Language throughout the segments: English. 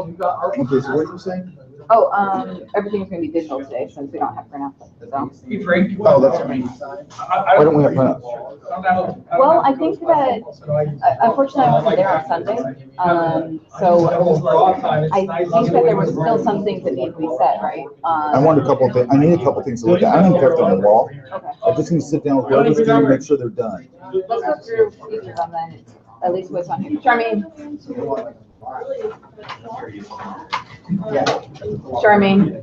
Okay, so what are you saying? Oh, everything's gonna be digital today since we don't have printouts. So. Oh, that's right. Why don't we have printouts? Well, I think that unfortunately I wasn't there on Sunday. So I think that there was still some things that need to be said, right? I want a couple of things. I need a couple things to look at. I don't even have to on the wall. Okay. I just need to sit down with Logan's team and make sure they're done. Let's go through each of them then. At least what's on here. Charmaine. Charmaine.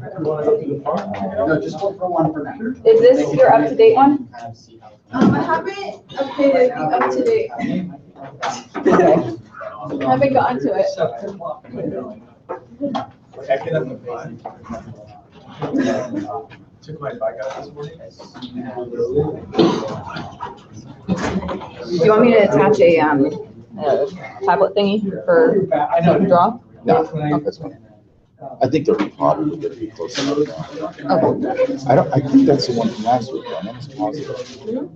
No, just look for one for now. Is this your up-to-date one? I haven't updated the up-to-date. Okay. I haven't gotten to it. Took my bike out this morning. Do you want me to attach a tablet thingy for draw? No, that's fine. I think they're probably gonna be close enough now. Okay. I think that's the one from last week, though. I'm almost positive.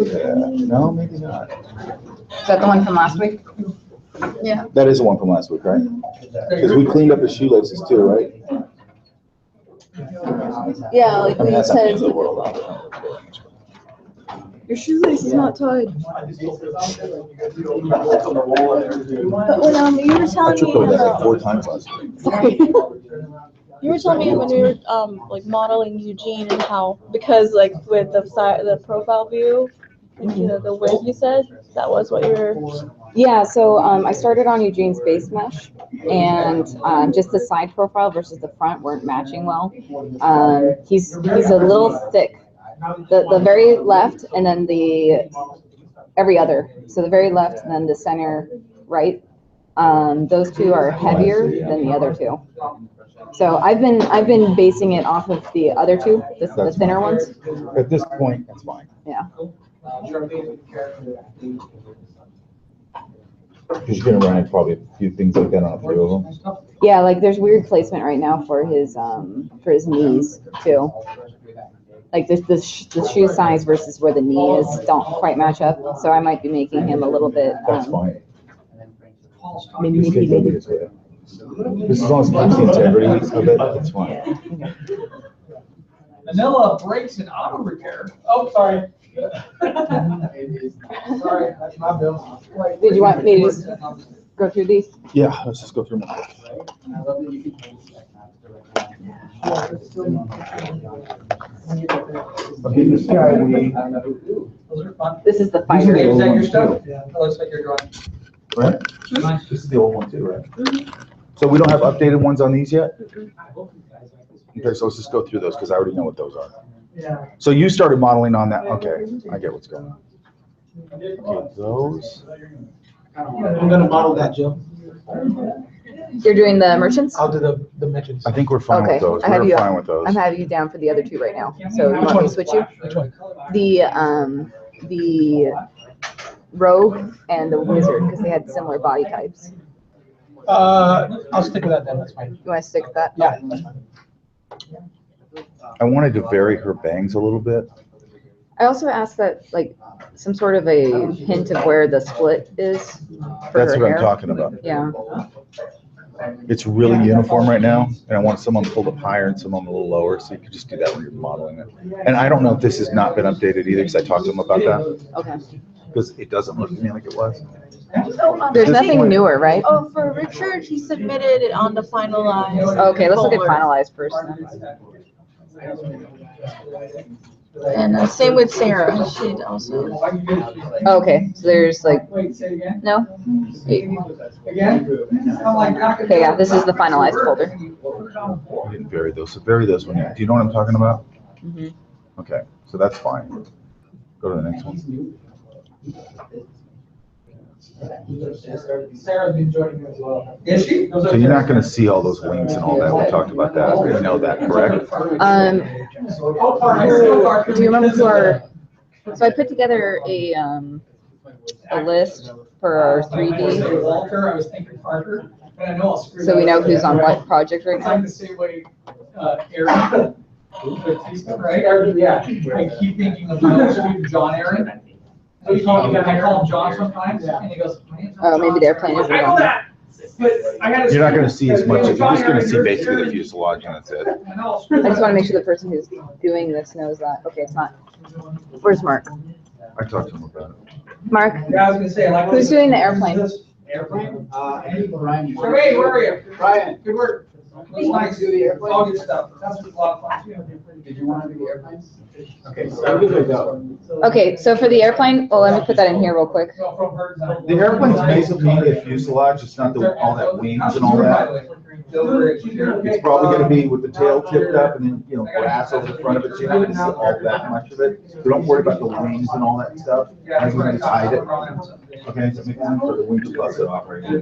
Yeah. No, maybe not. Is that the one from last week? Yeah. That is the one from last week, right? Because we cleaned up the shoelaces too, right? Yeah, like I mean, we that's not the end said, of the world. your shoelace is not tied. But when you were I telling tripped me over that like about, 4 times last week. sorry. You were telling me when we were like modeling Eugene and how, because like with the profile view, like, you know, the width you said, that was what you were. Yeah, so I started on Eugene's base mesh, and just the side profile versus the front weren't matching well. He's a little thick. The very left and then the every other. So the very left and then the center right. Those two are heavier than the other two. So I've been basing it off of the other two, the thinner ones. At this point, that's fine. Yeah. Because you're gonna run into probably a few things like that on a few of them. Yeah, like there's weird placement right now for his knees too. Like the shoe size versus where the knee is don't quite match up. So I might be making him a little bit. That's fine. Manipulated. This is long as keeps the integrity of it, it's fine. Manila brakes and auto repair. Oh, sorry. Sorry, that's my bill. Did you want me to just go through these? Yeah, let's just go through them. Okay, this guy, Those are fun. This is the These are fighter. the Is old that your ones stuff? too. Yeah. That looks like your drawing. Right? This is the old one too, right? So we don't have updated ones on these yet? Okay, so let's just go through those because I already know what those are. Yeah. So you started modeling on that, okay, I get what's going on. Okay, those, I'm gonna model that, Jill. You're doing the merchants? I'll do the mentions. I think we're fine Okay, with those, I have we're you. fine with those. I'm having you down for the other two right now. So you want me to switch you? Which one? The rogue and the wizard because they had similar body types. I'll stick with that then, that's fine. You want to stick with that? Yeah, that's fine. I wanted to vary her bangs a little bit. I also asked that like some sort of a hint of where the split is for That's her what I'm hair. talking about. Yeah. It's really uniform right now, and I want some of them pulled up higher and some of them a little lower, so you can just do that when you're modeling it. And I don't know if this has not been updated either, because I talked to them about that, Okay. because it doesn't look to me like it was. There's nothing newer, right? Oh, for Richard, he submitted it on the finalized. Okay, let's look at folder. finalized first then. And same with Sarah, she'd also. Okay, so there's like, Wait, say again? no? Again? Okay, yeah, this is the finalized folder. You didn't vary those, so vary those when you, do you know what I'm talking about? Mhm. Okay, so that's fine. Go to the next one. Sarah's been joining me as well. Is she? So you're not gonna see all those wings and all that, we talked about that, we know that, correct? Do you remember who our, so I put together a list for our 3D, Walter, I was thinking Parker, and I know I'll screw so we that know up. who's on what project right It's like now? the same way, Aaron. Right? Yeah, I keep thinking of my old student, John Aaron. So I call him John sometimes, and he goes. "My name's not Oh, maybe John." they're playing as I know well. that. But I gotta. You're not gonna see as much, you're just gonna see basically the fuselage and that's it. I just want to make sure the person who's doing this knows that. Okay, it's not. Where's Mark? I talked to him about it. Mark, Yeah, I was gonna say, like. who's doing the airplane? Airplane? Brian. So, hey, where are you? Brian. Good work. You want to do the airplane? All good stuff. That's a lot of fun. Did you want to do the airplanes? Okay, so I'm good to go. Okay, so for the airplane, well, let me put that in here real quick. The airplane's basically a fuselage, it's not all that wings and all that. It's probably gonna be with the tail tipped up and then, glass over the front of it, so you're not gonna see all that much of it. So don't worry about the wings and all that stuff. I'm gonna just hide it. Okay, so make room for the wing to bust it off right here.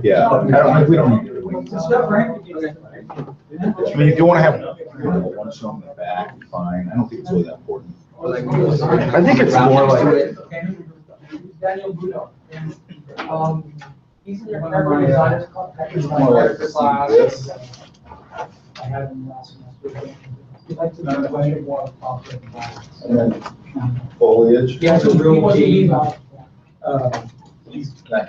Yeah, we don't need the wings. I mean, if you wanna have one show on the back, fine. I don't think it's really that important. I think it's more like. Daniel Budo. He's in your It's more like this. I had him last semester. He'd like to know more about the And then foliage. He has a real key, That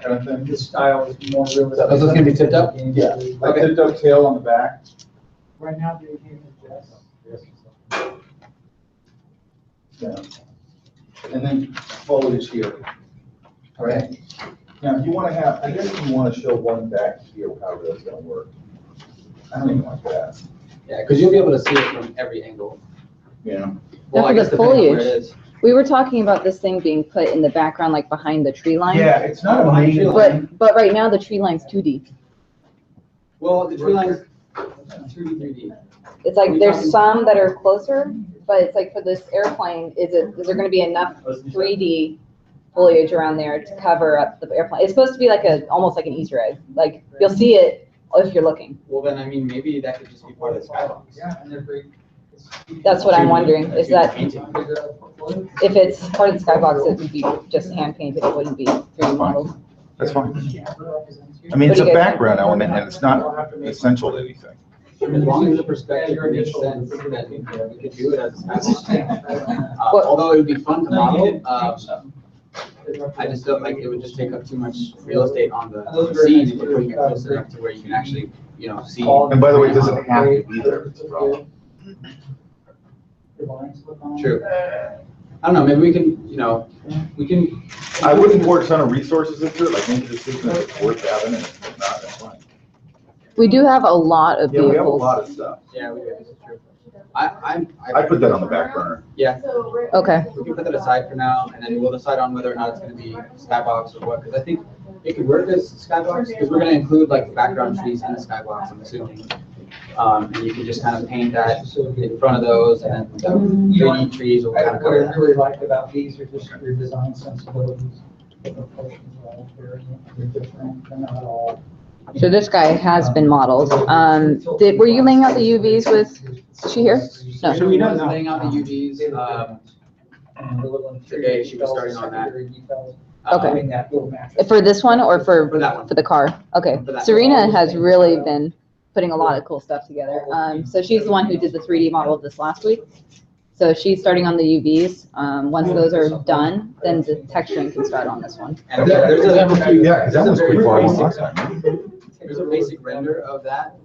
kind of thing. his style is more realistic. So those gonna be tipped up? Yeah, like tipped up tail on the back. Right now, they came with Yeah. And then foliage here. All right. Now, if you want to have, I guess if you want to show one back here, how that's going to work. I don't even like that. Yeah, because you'll be able to see it from every angle. Yeah. Well, Now I for guess the depending on where it foliage. is. We were talking about this thing being put in the background, like behind the tree line. Yeah, it's not a main line. But right now the tree line's 2D. Well, the tree line is 2D, 3D. It's like there's some that are closer, but it's like for this airplane, is there going to be enough 3D foliage around there to cover up the airplane? It's supposed to be like almost like an Easter egg. Like you'll see it if you're looking. Well, then, I mean, maybe that could just be part of the skybox. Yeah, and they're very. That's what I'm wondering. Is that Painting. if it's part of the skybox, it would be just hand painted. It wouldn't be 3D modeled. That's fine. I mean, it's a background element and it's not essential to anything. As long as the perspective makes sense, then we could do it as a skybox. Although it would be fun to model, I just felt like it would just take up too much real estate on the scene if you're putting it close enough to where you can actually, see. And by the way, it doesn't have to be there. It's a problem. True. I don't know, maybe we can, I wouldn't pour a ton of resources into it, like make a decision if it's worth having and if it's not, that's fine. We do have a lot of Yeah, we have a vehicles. lot of stuff. yeah, this is true. I put that on the back burner. Yeah, Okay. we can put that aside for now, and then we'll decide on whether or not it's gonna be skybox or what, because I think it could work as skybox, because we're gonna include like the background trees in the skybox, I'm assuming. And you can just kind of paint that in front of those, and then the 3D trees will kind of What cover I that. really liked about these are just your design sensibilities. The proportions are all very different, they're not all. So this guy has been modeled. Were you laying out the UVs with? Is she here? No. So we know laying out the UVs, today she was starting on that. Okay. That little match. For this one or For that one. for the car? Okay. For that. Serena has really been putting a lot of cool stuff together. So she's the one who did the 3D model of this last week. So she's starting on the UVs. Once those are done, then the texturing can start on this one. And there's a Yeah, because that was pretty far along last time. There's a basic render of that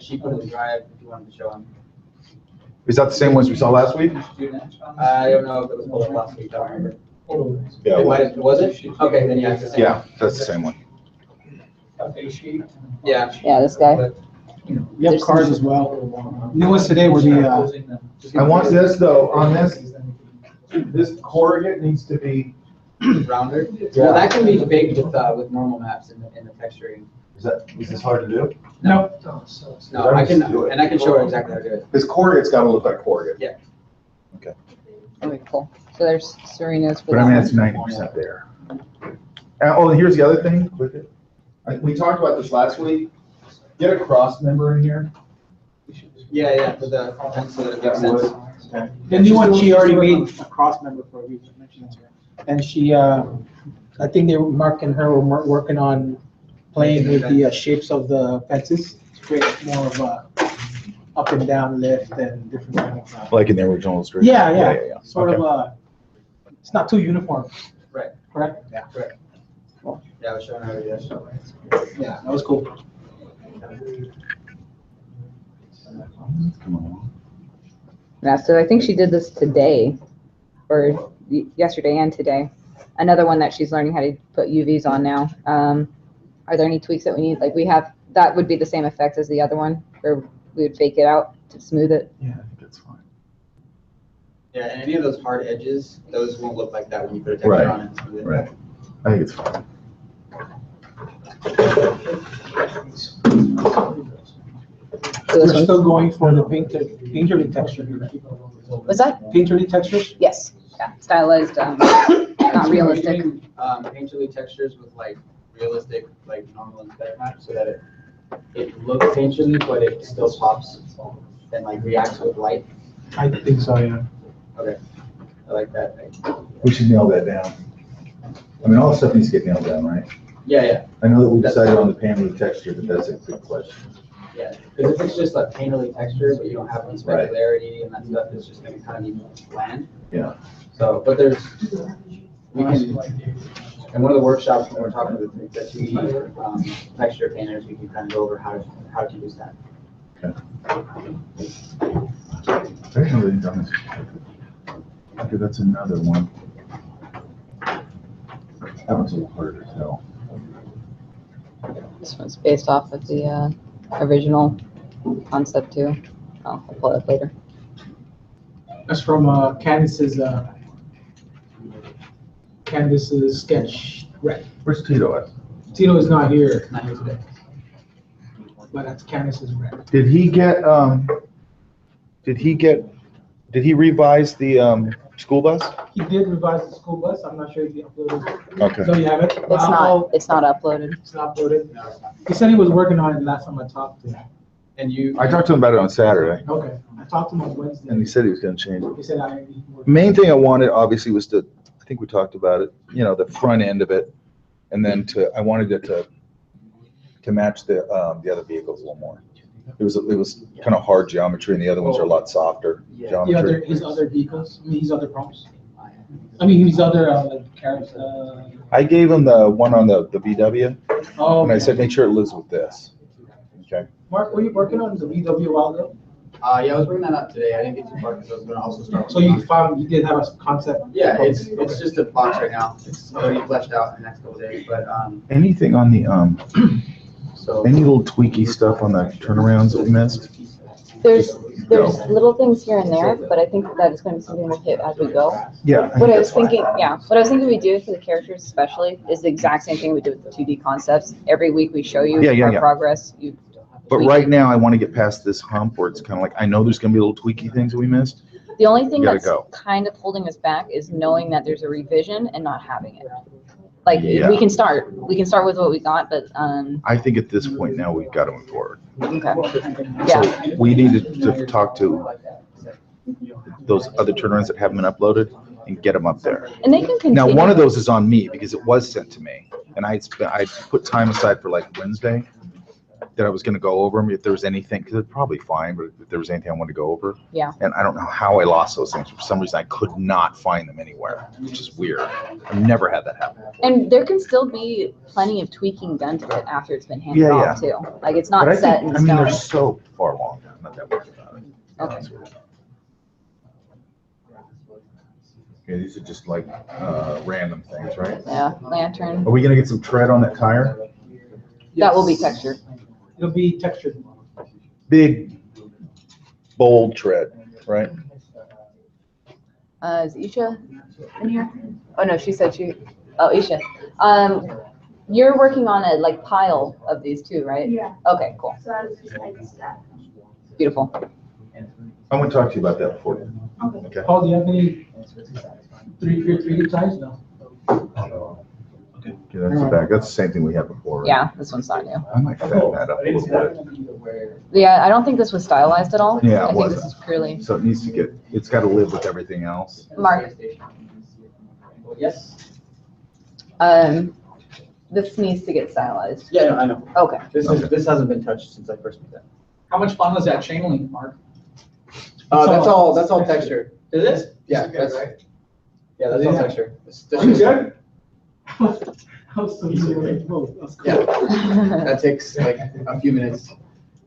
she put in the drive, if you wanted to show them. Is that the same ones we saw last week? I don't know if it was pulled up last week, I don't remember. Yeah, It might have, was it? Okay, then yeah, it's the same. yeah, that's the same one. Yeah. Yeah, this guy. We have cars as well. New ones today were the, I want this though, on this corrugate needs to be, Rounder. Well, that can be baked with normal maps in the texturing. is this hard to do? No. No, I can show her exactly how to do it. This corrugate's gotta look like corrugate. Yeah. Okay, cool. So there's Serena's for But I that mean, one. it's 90% there. Oh, and here's the other thing with it. We talked about this last week. Get a cross member in here. Yeah, for the fence so that it makes sense. Okay. the new one, she already made a cross member for you. And she, I think Mark and her were working on playing with the shapes of the fences to create more of a up and down lift and different kind of. Like in the original illustration? Yeah. Sort Okay. of, it's not too uniform. Right. Correct? Yeah. Correct. Yeah, I was showing her yesterday. Yeah, that was cool. Come on. Yeah, so I think she did this today, or yesterday and today. Another one that she's learning how to put UVs on now. Are there any tweaks that we need? Like that would be the same effect as the other one, where we would fake it out to smooth it. Yeah, I think that's fine. Yeah, and any of those hard edges, those won't look like that when you put a texture Right, on it. So right. I think it's fine. So We're this one, still going for the painterly texture here, right? was that? Painterly textures? Yes. Yeah, stylized, not realistic. Painterly textures with like realistic, like normal and better match, so that it looks painterly, but it still pops and like reacts with light. I think so, yeah. Okay, I like that. We should nail that down. I mean, all the stuff needs to get nailed down, right? Yeah, yeah, I know that we decided on the paneling texture, but that's a good question. yeah. Because if it's just a painterly texture, but you don't have any specularity and that stuff, it's just gonna kind of be bland. Yeah. So, but we can, in one of the workshops when we're talking to the 2D texture painters, we can kind of go over how to use that. I didn't know they'd done this. Okay, that's another one. That one's a little harder to tell. This one's based off of the original concept too. I'll pull it up later. That's from Candace's sketch. Right. Where's Tito at? Tino is not here, Not here today. but that's Candace's rep. Did he revise the school bus? He did revise the school bus. I'm not sure if he uploaded it. Okay. No, you haven't? It's not uploaded. It's not uploaded. He said he was working on it last time I talked to him. And you. I talked to him about it on Saturday, Okay. I talked to him on Wednesday. and he said he was gonna change it. He said I need more. Main thing I wanted, obviously, was I think we talked about it, the front end of it, and then I wanted it to match the other vehicles a little more. It was kind of hard geometry, and the other ones are a lot softer geometry. His other vehicles, his other prompts. His other, like, cars, I gave him the one on the VW, oh. and I said, make sure it lives with this. Okay. Mark, were you working on the VW a while ago? Yeah, I was bringing that up today. I didn't get too far because I was gonna also start. So you did have a concept? Yeah, it's just a box right now. It's already fleshed out in the next couple days, but, Anything on the, so. any little tweaky stuff on the turnarounds that we missed? There's little things here and there, but I think that is going to be something we'll hit as we go. Yeah. What I was thinking we do for the characters especially is the exact same thing we do with the 2D concepts. Every week we show you our progress. But right now, I want to get past this hump where it's kind of like, I know there's going to be little tweaky things that we missed. The only thing Gotta that's go. kind of holding us back is knowing that there's a revision and not having it. Like, Yeah. we can start with what we got, but, I think at this point now, we've got to move forward. okay. Yeah, So we need to talk to those other turnarounds that haven't been uploaded and get them up there. and they can continue. Now, one of those is on me because it was sent to me, and I put time aside for like Wednesday that I was going to go over them if there was anything, because it's probably fine, but if there was anything I wanted to go over. Yeah. And I don't know how I lost those things. For some reason, I could not find them anywhere, which is weird. I've never had that happen. And there can still be plenty of tweaking done to it after it's been handed Yeah, off too. Like, it's not But I set think, in I mean, stone. they're so far along. I'm not that worried about it. Okay. Okay, these are just like random things, right? Yeah, lantern. Are we gonna get some tread on that tire? That will be textured. It'll be textured. Big, bold tread, right? Is Isha in here? Oh, no, she said Isha. You're working on a like pile of these too, right? Yeah. Okay, cool. So that was just like that. Beautiful. I want to talk to you about that before. Okay. Okay. Paul, do you have any 3D ties? No. Okay, that's the back. That's the same thing we had before. Right? Yeah, this one's not new. I might fatten that up a little bit. Yeah, I don't think this was stylized at all. Yeah, it I think wasn't. this is purely, So it needs to it's got to live with everything else. Mark, Yes. this needs to get stylized. Yeah, I know. Okay. This hasn't been touched since I first made that. How much fun was that chain link, Mark? That's all texture. Is it? Yeah, that's all texture. Are you good? Yeah, that takes like a few minutes,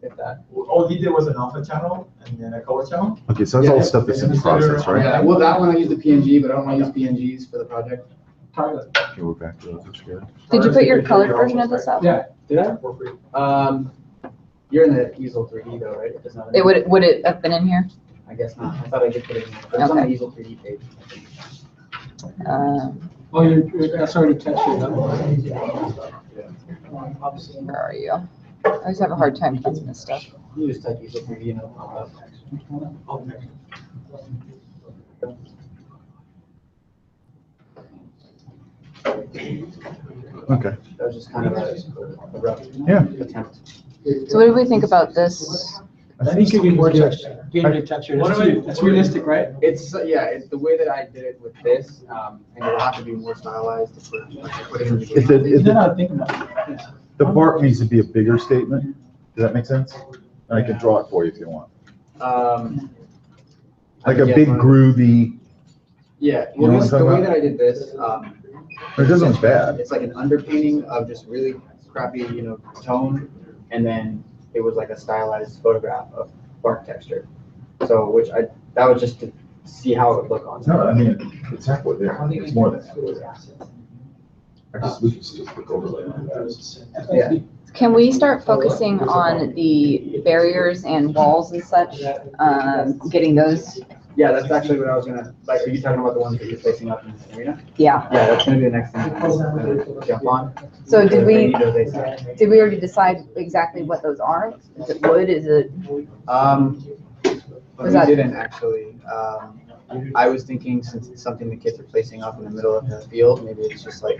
if that. All he did was an alpha channel and then a color channel? Okay, so that's all stuff that's in the process, right? Yeah, well, that one I used the PNG, but I don't want to use PNGs for the project. Okay, we're back to that, that's good. Did you put your colored version of this up? Yeah. Did I? You're in the easel 3D though, right? It's not in It would it have been in here? I guess not. I thought I did put it in there. But it's on the Okay. easel 3D page. Oh, that's already textured up. Where are you? I always have a hard time finding this stuff. You just type easel 3D and it'll pop up. Okay, That was just kind of a rough yeah. attempt. So what do we think about this? I think it'd be more texture, getting the texture. That's realistic, right? It's, yeah, it's the way that I did it with this, and it'll have to be more stylized to put it in the If the, if Then the, I'll think about it. the bark needs to be a bigger statement, does that make sense? I can draw it for you if you want. Like a big groovy, Yeah, You know well, what I'm the talking way about? that I did this, it doesn't look bad. it's like an underpainting of just really crappy, tone, and then it was like a stylized photograph of bark texture. So, that was just to see how it would look on. No, I mean, it's halfway there, it's more than halfway there. We can still put overlay on that. Yeah. Can we start focusing on the barriers and walls and such? Getting those, Yeah, that's actually what I was gonna, like, are you talking about the ones that you're placing up in the arena? yeah. Yeah, that's gonna be the next thing I'm gonna jump on. So did Because they we, need those ASAP. did we already decide exactly what those are? Is it wood, is it, But Was we that- didn't actually. I was thinking since it's something the kids are placing up in the middle of the field, maybe it's just like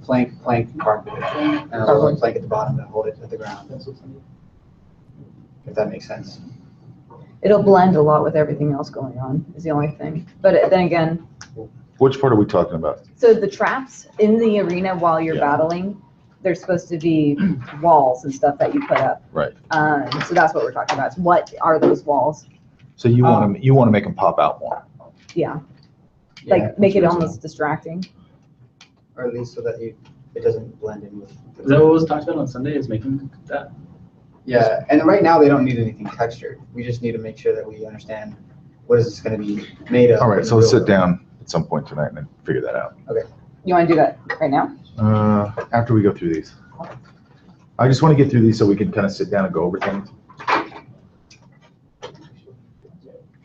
plank carpet and a little plank at the bottom to hold it to the ground. If that makes sense. it'll blend a lot with everything else going on, is the only thing. But then again, Which part are we talking about? so the traps in the arena while you're Yeah. battling, they're supposed to be walls and stuff that you put up. Right. So that's what we're talking about. is What are those walls? So you want to make them pop out more? Yeah, Yeah, like make it almost distracting. or at least so that it doesn't blend in with. Is that what was talked about on Sunday, is making that? Yeah, and right now they don't need anything textured. We just need to make sure that we understand what is this going to be made of. All right, so let's sit down at some point tonight and then figure that out. You want to do that right now? After we go through these. I just want to get through these so we can kind of sit down and go over things.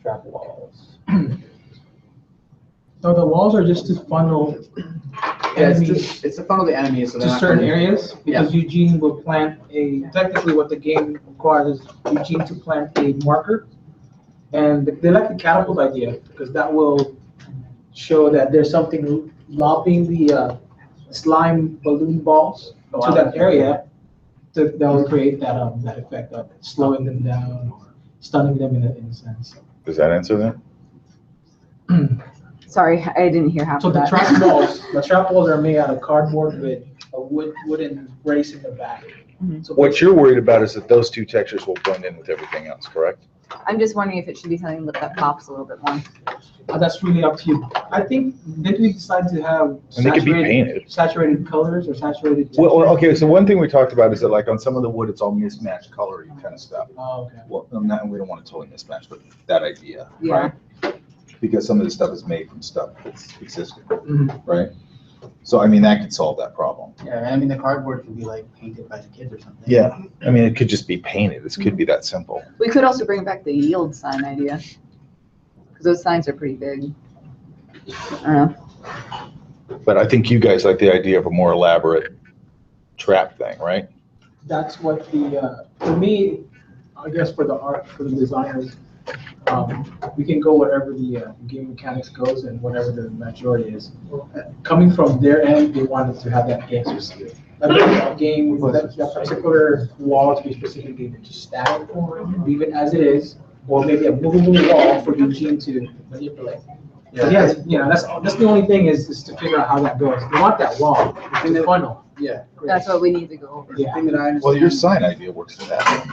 Trap walls. So the walls are just to funnel Yeah, enemies it's to funnel the enemies so they're to not certain coming- areas, because Eugene will plant technically what the game requires is Eugene to plant a marker. And they like the catapult idea, because that will show that there's something lobbing the slime balloon balls to that area. That will create that effect of slowing them down or stunning them in a sense. Does that answer that? Sorry, I didn't hear half So of the that. trap walls are made out of cardboard with a wooden brace in the back. So What you're worried about is that those two textures will blend in with everything else, correct? I'm just wondering if it should be something that pops a little bit more. That's really up to you. I think, did we decide to have And they could be painted. saturated colors or saturated? Well, textures? okay, so one thing we talked about is that like on some of the wood, it's all mismatched coloring kind of stuff. Oh, okay. Well, not, we don't want to totally mismatch, but that idea, Yeah. because some of this stuff is made from stuff that's existing, Mhm. right? So I mean, that could solve that problem. Yeah, I mean, the cardboard could be like painted by the kids or something. Yeah, I mean, it could just be painted. This could be that simple. We could also bring back the yield sign idea. Because those signs are pretty big. I don't know. But I think you guys like the idea of a more elaborate trap thing, right? That's what for me, I guess for the designers, we can go whatever the game mechanics goes and whatever the majority is. Coming from their end, they wanted to have that gangster feel. That game, that particular wall to be specifically just static, leave it as it is, or maybe a movable wall for Eugene to manipulate. But yeah, that's the only thing is to figure out how that goes. They want that wall, it's a funnel. Yeah. That's what we need to go over The thing that I understand. Well, your sign idea works for that.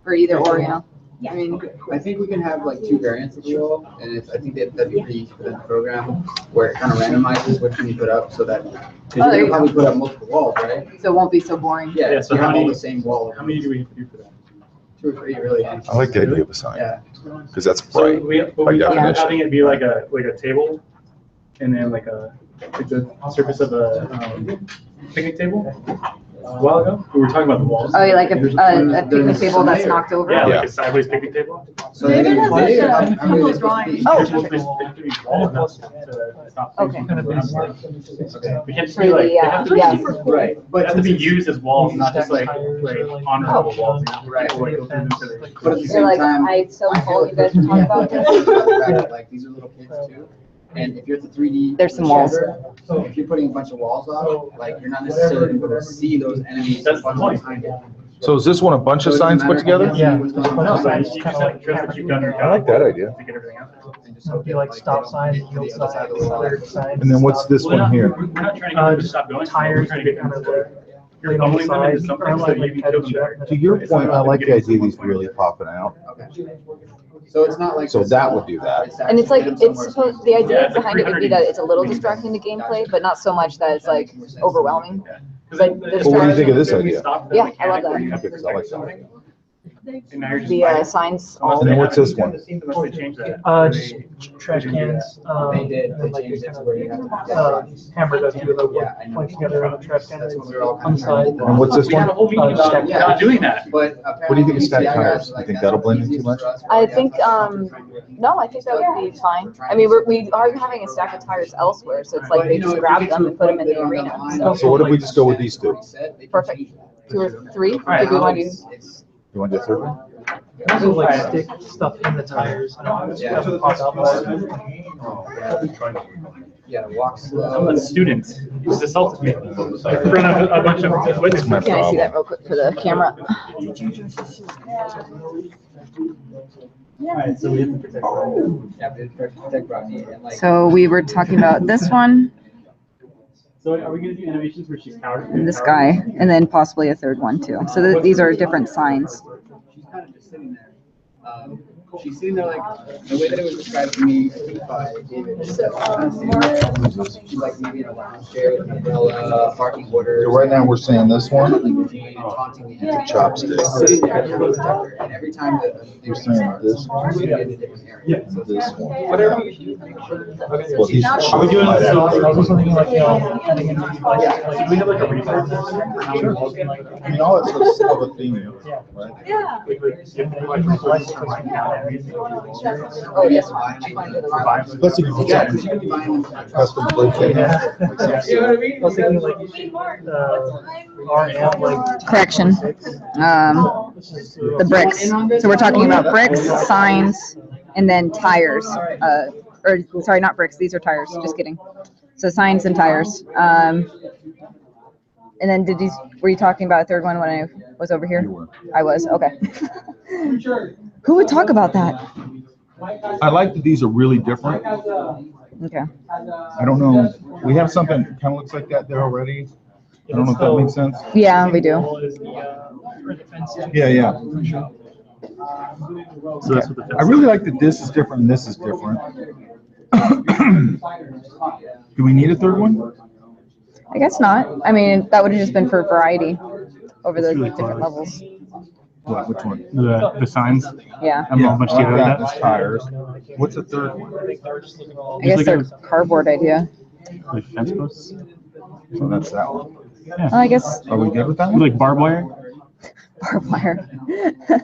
for either or, you know. I mean, I think we can have like two variants of the wall, and I think that'd be pretty easy for the program, where it kind of randomizes which one you put up, so that, because you're gonna probably put up multiple walls, right? So it won't be so boring. Yeah, Yeah, so so you how have all many- the same wall. How many do we do for that? 2 or 3, really. I like the idea of a sign, Yeah. because that's So bright. we by definition. having it be like a table, and then like the surface of a picnic table. A while ago, we were talking about the walls. Oh, like a picnic table that's knocked over? Yeah, Yeah. like a sideways picnic table. So they're gonna Maybe be that's big, like how many a are they supposed to be? Oh, There's supposed to be wall enough to stop things Okay. from going up. Okay. We can't just For be like, the, they have to be, yeah. Right, they but have to be used as walls, not just like honorable walls. Right. People, like, go through them to the- But at the You're same like, time. I so told you guys to talk about this. Like, these are little kids too, and if you're at the 3D. There's some walls. So if you're putting a bunch of walls up, like, you're not necessarily gonna be able to see those enemies That's the point. behind it. So is this one a bunch of So it doesn't signs put matter if together? you Yeah. see what's going on. No, so you just have to trust that you've done your job. I like that idea. To get everything out there. And just hope Be that, like they stop don't signs, hit to yield the other side of the signs, wall. alert signs. And then what's this We're one not- here? We're not trying to get them to Just stop going. We're tires trying to to get get kind them of to. there. You're bumbling them into Sides, something or so like you can head kill them check. there. To your It's not point, I about like the getting idea of these someone really popping out. Okay. So it's not like. So that would do that. And it's like, it's supposed, the Yeah, idea it's like behind it would be that it's a little distracting to gameplay, but not so much that it's like overwhelming. Like, Well, what do you think of this idea? Yeah, I love that. Okay, 'cause I like that. And now you're just The fighting. signs Unless all. they then what's have- this one? Unless they change that. Just trash cans. They did, and they like changed it kind to of, where you have to. hammer does do the Yeah, I know. point together on the trash can That's what we were all on kind the of trying to side. do. And what's this We had a one? whole meeting about Yeah. not doing that. But. What do you think of stacked tires? You think that'll blend in too much? I think, no, I think that would be fine. I mean, we are having a stack of tires elsewhere, so it's like they just grab them and put them in the arena, so. So what if we just go with these two? Perfect. 2 or 3, do we want to do? You want to do a third one? Also like stick stuff in the tires. Yeah. Yeah, walk I'm slow. a student. You just assaulted me in front of a bunch of witnesses. My Can I see that real quick for the camera? Alright, so we have to protect. Yeah, but protect Rodney and like. So we were talking about this one So are we gonna do animations where she's cowered? and this guy, and then possibly a third one too. So these are different signs. She's kind of just sitting there. She's sitting there like, the way that it was described to me, I think by David. She's like maybe in a lounge chair with an umbrella, barking orders. So right now, we're saying this one, Taunting the enemy. chopstick. Sitting there, and every time that. You're saying this one? She's in a different area. So This one. whatever you do. Well, these Are we doing might this? have- I was thinking like, adding in. Do we have like a resource for how many walls we like? I mean, all that stuff's still a theme, right? Yeah. Like, give them like resources for like now. Oh, yes. I'm going to the wrong. Especially if you Yeah, get because you can buy them. custom plates. Yeah. I was thinking like, RM like. Correction. The bricks. So we're talking about bricks, signs, and then tires. Or sorry, not bricks. These are tires. Just kidding. So signs and tires. And then were you talking about a third one when I was over here? You were. I was, okay. Who would talk about that? I like that these are really different. Okay. I don't know, we have something that kind of looks like that there already. I don't know if that makes sense. Yeah, we do. Yeah, yeah. So that's what the. I really like that this is different and this is different. Do we need a third one? I guess not. I mean, that would have just been for variety over the It's really different close. levels. What, which one? The signs. Yeah. I'm not much together with that. that. That's tires. What's the third one? I guess they're cardboard idea. Like fence posts. So that's that one. Well, I guess Are we good with that one? Like barbed wire. barbed wire.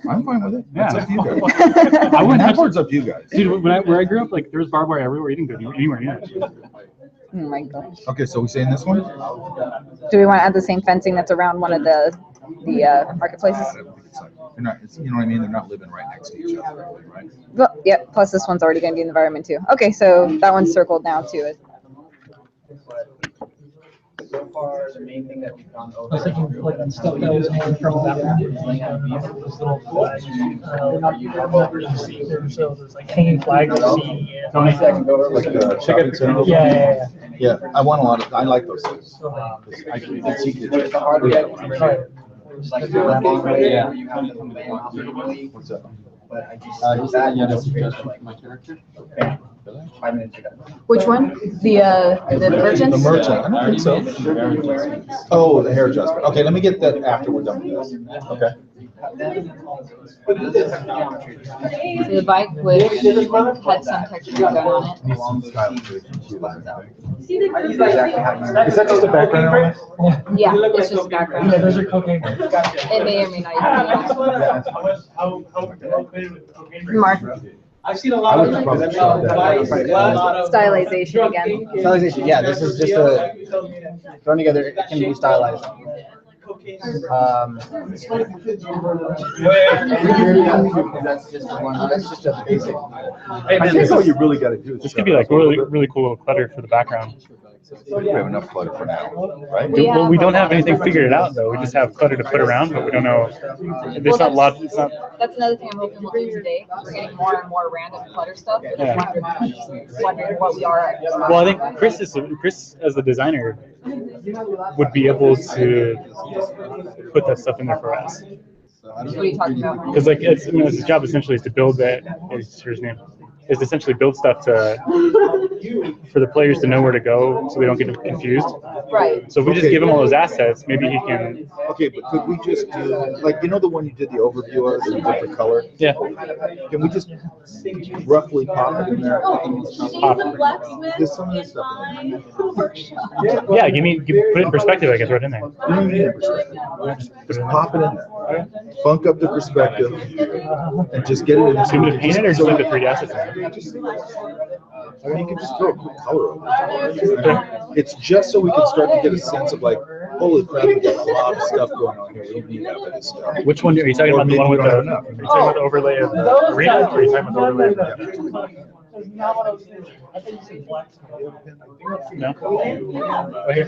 I'm fine with it. That's Yeah. up to you guys. I I mean, wouldn't that touch part's up to you guys. Dude, where I grew up, like there was barbed wire everywhere. You didn't go anywhere near it. Oh my gosh. Okay, so we saying this one? Do we want to add the same fencing that's around one of the marketplaces? They're not, you know what I mean? They're not living right next to each other, really, right? Well, yep, plus this one's already going to be in the environment too. Okay, so that one's circled now too. So far, the main thing that we've gone I was thinking like stuff that was hanging from that one. Those little flags. So there's like hanging flags. Tony, I can go over Like the shopping center? Yeah. Yeah, I want a lot of, I like those things. 'Cause I can see kids. But it's hard to get. Right. Like the long way where you have to lay them out manually. What's that? You said you had a suggestion like my character? 5 minutes ago. Which one? The merchants? The merchant, I don't think so. Oh, the hair adjustment. Okay, let me get that after we're done with this. Okay. The bike which had some texture done on it. Is that just a background? Yeah, it's just background. Yeah, those are cocaine. It may or may not even be. Mark. I've seen a lot of Stylization again. Stylization, yeah, this is just a thrown together, it can be stylized. That's just one, that's just a basic. Hey, I man, think all you really gotta do is. this could be like really, really cool clutter for the background. We have enough clutter for now, right? Well, we don't have anything figured out though. We just have clutter to put around, but we don't know. There's not a lot. It's not. That's another thing I'm hoping we'll do today. We're getting more and more random clutter stuff. Yeah. Wondering what we are. Well, I think Chris as the designer would be able to put that stuff in there for us. What are you talking about? Because like it's, his job essentially is to build that. Is his name? Is essentially build stuff for the players to know where to go, so they don't get confused. Right. So if we just give him all those assets, maybe he can. Okay, but could we just do, like, the one you did the overview of, the different color? Yeah. Can we just roughly pop it in there? There's some of this stuff. Yeah. Put it in perspective. I guess right in there. You don't need it. Just pop it in there. Bunk up the perspective and just get it in. Do you want me to paint it or just leave the 3D assets in there? I mean, you can just throw a quick color over it. It's just so we can start to get a sense of like, holy crap, we got a lot of stuff going on here. We don't need that many stuff. Which one are you talking Or about? The maybe one we with don't the? have Are enough. you talking about the overlay of the arena, or are you talking about the overlay of the? No. Right here.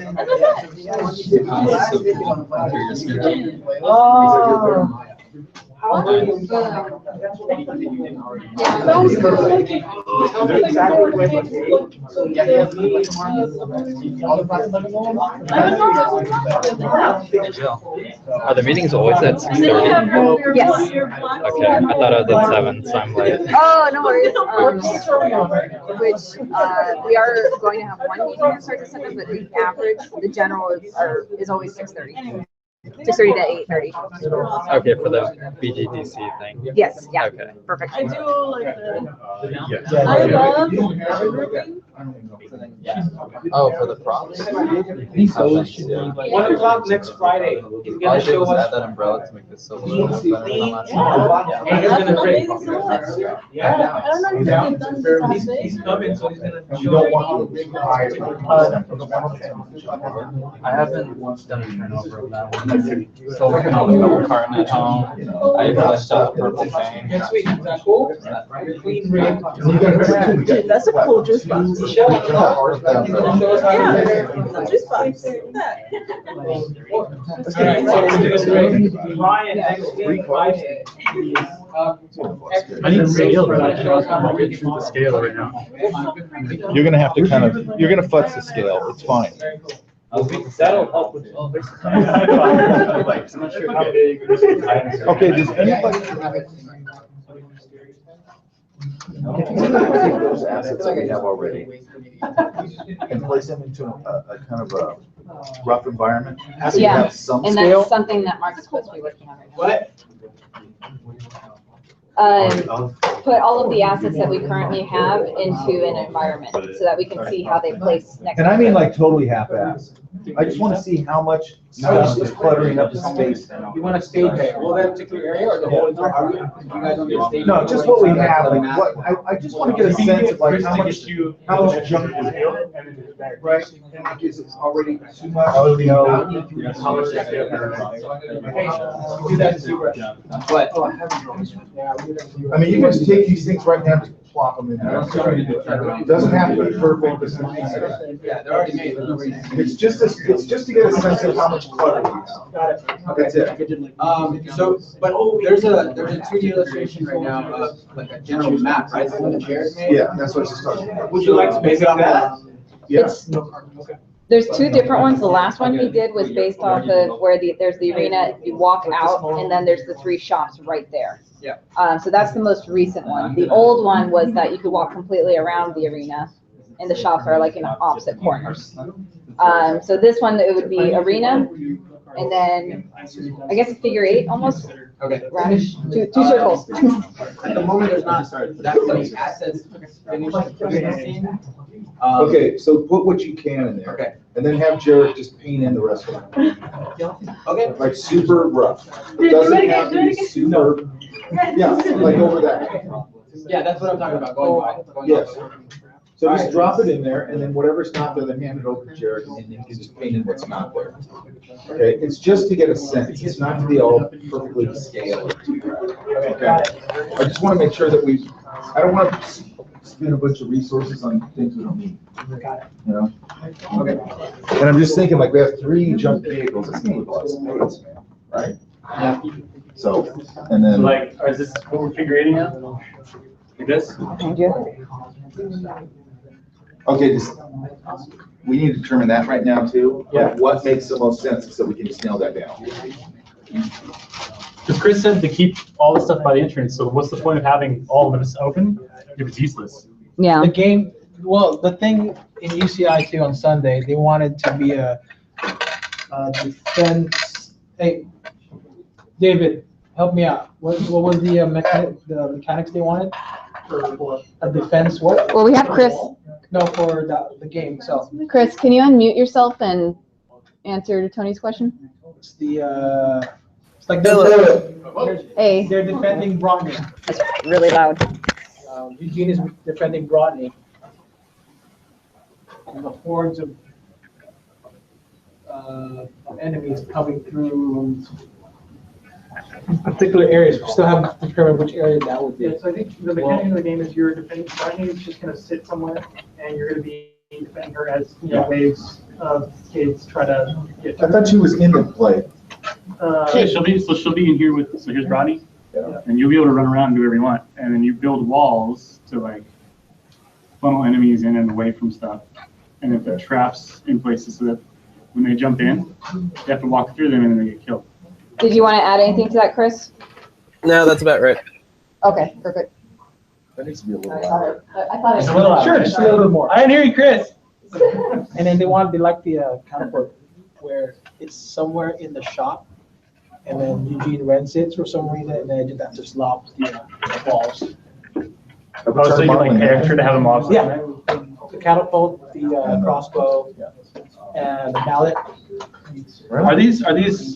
Are the meetings always at 6:30? Yes. Okay, I thought it was at 7, so I'm late. Oh, no worries. We are going to have one meeting that starts at 7, but the average, the general is always 6:30. 6:30 to 8:30. Okay, for the BGDC thing. Yes, yeah. Okay. Perfect. I do like Yeah. I love grouping. Oh, for the props? 1 o'clock next Friday. He's All I gonna did show was add us. that umbrella to make this so much better than last And he's That's gonna create. amazing so much. Yeah. I don't know if you've done this last day. He's coming, so he's gonna You show don't us. want to. I haven't done a turnover of that one. Still working on the double carton at home. I finished up purple paint. Next week, is that cool? Clean rig. Dude, that's a cool juice box. Show us how to Yeah, do it. a juice box. Yeah. Alright, so we're gonna do Ryan next week, Friday. I need scale right now. I'm reading through the scale right now. You're gonna have to you're gonna futz the scale. It's fine. That'll help with. I'm not sure how big. Okay, does anybody? Can you take those assets that we have already and place them into a kind of a rough environment? So we Yeah, have some and scale. that's something that Mark's supposed to be working on right now. What? Put all of the assets that we currently have into an environment so that we can see how they place next. And I mean like totally half-assed. I just want to see how much stuff is cluttering up the space. You want to stage that, well, that particular area or the whole entire? You guys on your stage? No, just what we have, like what, I just want to get a sense of like how much junk is here. Right, and like, is it already too much? Oh, Do that too, right? But I mean, you can just take these things right now, and just plop them in there. It doesn't have to be perfect. yeah, they're already made. It's just to get a sense of how much clutter we have. That's it. So, but there's a 2D illustration right now of like a general map, right? That's what the chair is made. Yeah, that's what she's talking about. Would you like to make that? Yes. There's two different ones. The last one he did was based off of where there's the arena, you walk out, and then there's the 3 shops right there. Yeah. So that's the most recent one. The old one was that you could walk completely around the arena, and the shops are like in opposite corners. So this one, it would be arena, and then I guess a figure 8 almost. Okay. Roundish, two circles. At the moment, there's not, that's the assets finished. Okay, so put what you can in there. Okay. And then have Jared just paint in the rest of it. Okay. Like super rough. Doesn't have to be super, yeah, like over that. Yeah, that's what I'm talking about, going by. Yes. So just drop it in there, and then whatever's not there, then hand it over to Jared, and then you can just paint in what's not there. Okay, it's just to get a sense, it's not to be all perfectly to scale. Okay, I just want to make sure that I don't want to spend a bunch of resources on things we don't need. You know? Okay. And I'm just thinking, like, we have 3 junk vehicles, it's gonna be a lot of space, man, right? Yeah. So, and then. Like, is this what we're figuring now? Like this? Okay, we need to determine that right now too. Yeah. Like, what makes the most sense so we can just nail that down. Because Chris said to keep all the stuff by the entrance, so what's the point of having all of this open if it's useless? Yeah. The game, well, the thing in UCI too on Sunday, they wanted to be a defense. Hey, David, help me out. What was the mechanics they wanted? For a defense what? Well, we have Chris. No, for the game itself. Chris, can you unmute yourself and answer Tony's question? It's the it's like they're Hey, defending Brodney. that's really loud. Eugene is defending Brodney. And the hordes of enemies coming through particular areas. We still haven't determined which area that would be. Yeah, so I think the mechanic of the game is you're defending, Britney is just gonna sit somewhere, and you're gonna be defending her as, you know, waves of kids try to get I to thought she was in the play. her. Okay, she'll be in here with, so here's Rodney, Yeah. and you'll be able to run around and do whatever you want, and then you build walls to like funnel enemies in and away from stuff, and then put traps in places so that when they jump in, they have to walk through them and then they get killed. Did you want to add anything to that, Chris? No, that's about right. Okay, perfect. That needs to be a little. I thought It's a little Sure, just a little bit more. I didn't hear you, Chris. And then they like the counterpart where it's somewhere in the shop, and then Eugene rents it for some reason, and then I just have to slop the balls. Oh, so you can like pay extra to have them off? Yeah. The catapult, the crossbow, and the mallet. Are these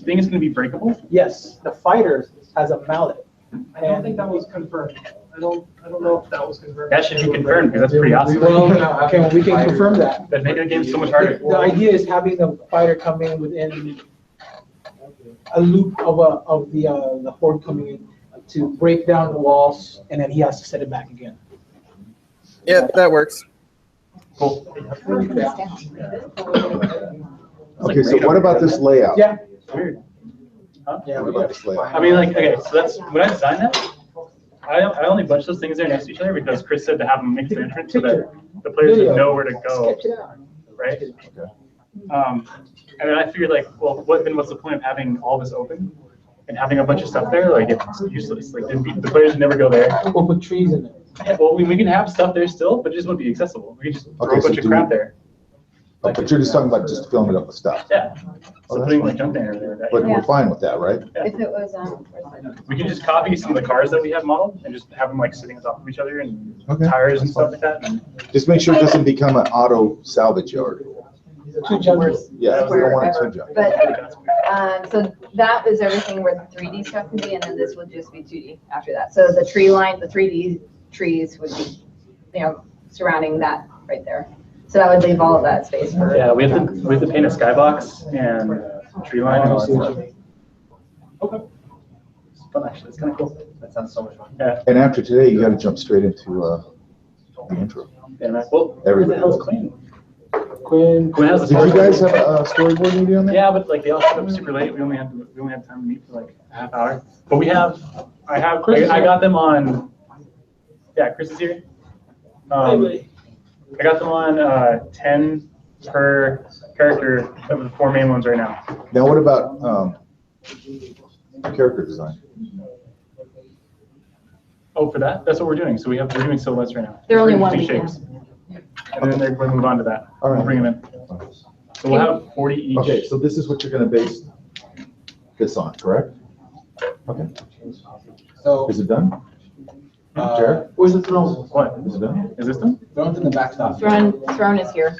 things going to be breakable? Yes, the fighter has a mallet. I don't think that was confirmed. I don't know if that was confirmed. That should be confirmed because that's pretty awesome. Well, okay, well, we can confirm that. That make the game so much harder. The idea is having the fighter come in within a loop of the horde coming in to break down the walls, and then he has to set it back again. Yeah, that works. Cool. Okay, so what about this layout? Yeah. Weird. Yeah. What about this layout? I mean, like, okay, so that's, when I designed that, I only bunched those things there next to each other because Chris said to have them mixed entrance so that the players would know where to go, right? And then I figured like, well, what's the point of having all this open and having a bunch of stuff there? Like, it's useless. Like, the players would never go there. We'll put trees in it. Well, we can have stuff there still, but it just wouldn't be accessible. We could just throw Okay, a so bunch of do crap we- there. Oh, but you're just talking about just filling it up with stuff. Yeah. Oh, So that's putting like fine. junk there. There, But that, we're fine with that, right? If it was, we can just copy some of the cars that we have modeled and just have them like sitting on top of each other and Okay, tires and that's stuff like that. And Just make sure it doesn't become an auto salvage yard. Two judges. Yeah, we don't want it to jump. but, so that is everything where the 3D stuff can be, and then this would just be 2D after that. So the tree line, the 3D trees would be, surrounding that right there. So that would leave all of that space for. yeah, we have to paint a skybox and tree line and all that stuff. Okay. It's fun actually. It's kind of cool. That sounds so much fun. Yeah. And after today, you gotta jump straight into, the intro. And well, who the Everybody. hell's Quinn? Quinn. Quinn has the Did you guys have a storyboard meeting on that? Yeah, but like they all showed up super late. We only had time to meet for like a half hour. But I got them on. Yeah, Chris is here. I got them on 10 per character of the four main ones right now. Now, what about character design? Oh, for that? That's what we're doing. So we're doing silhouettes right now. They're only Big one week shapes. And then we'll move on to that. All right. We'll bring them in. So we'll have 40 each. Okay, so this is what you're gonna base this on, correct? Okay, So, is it done? Jared, where's the throne? What? is it done? Is this done? Throne's in the backstop. Throne is here.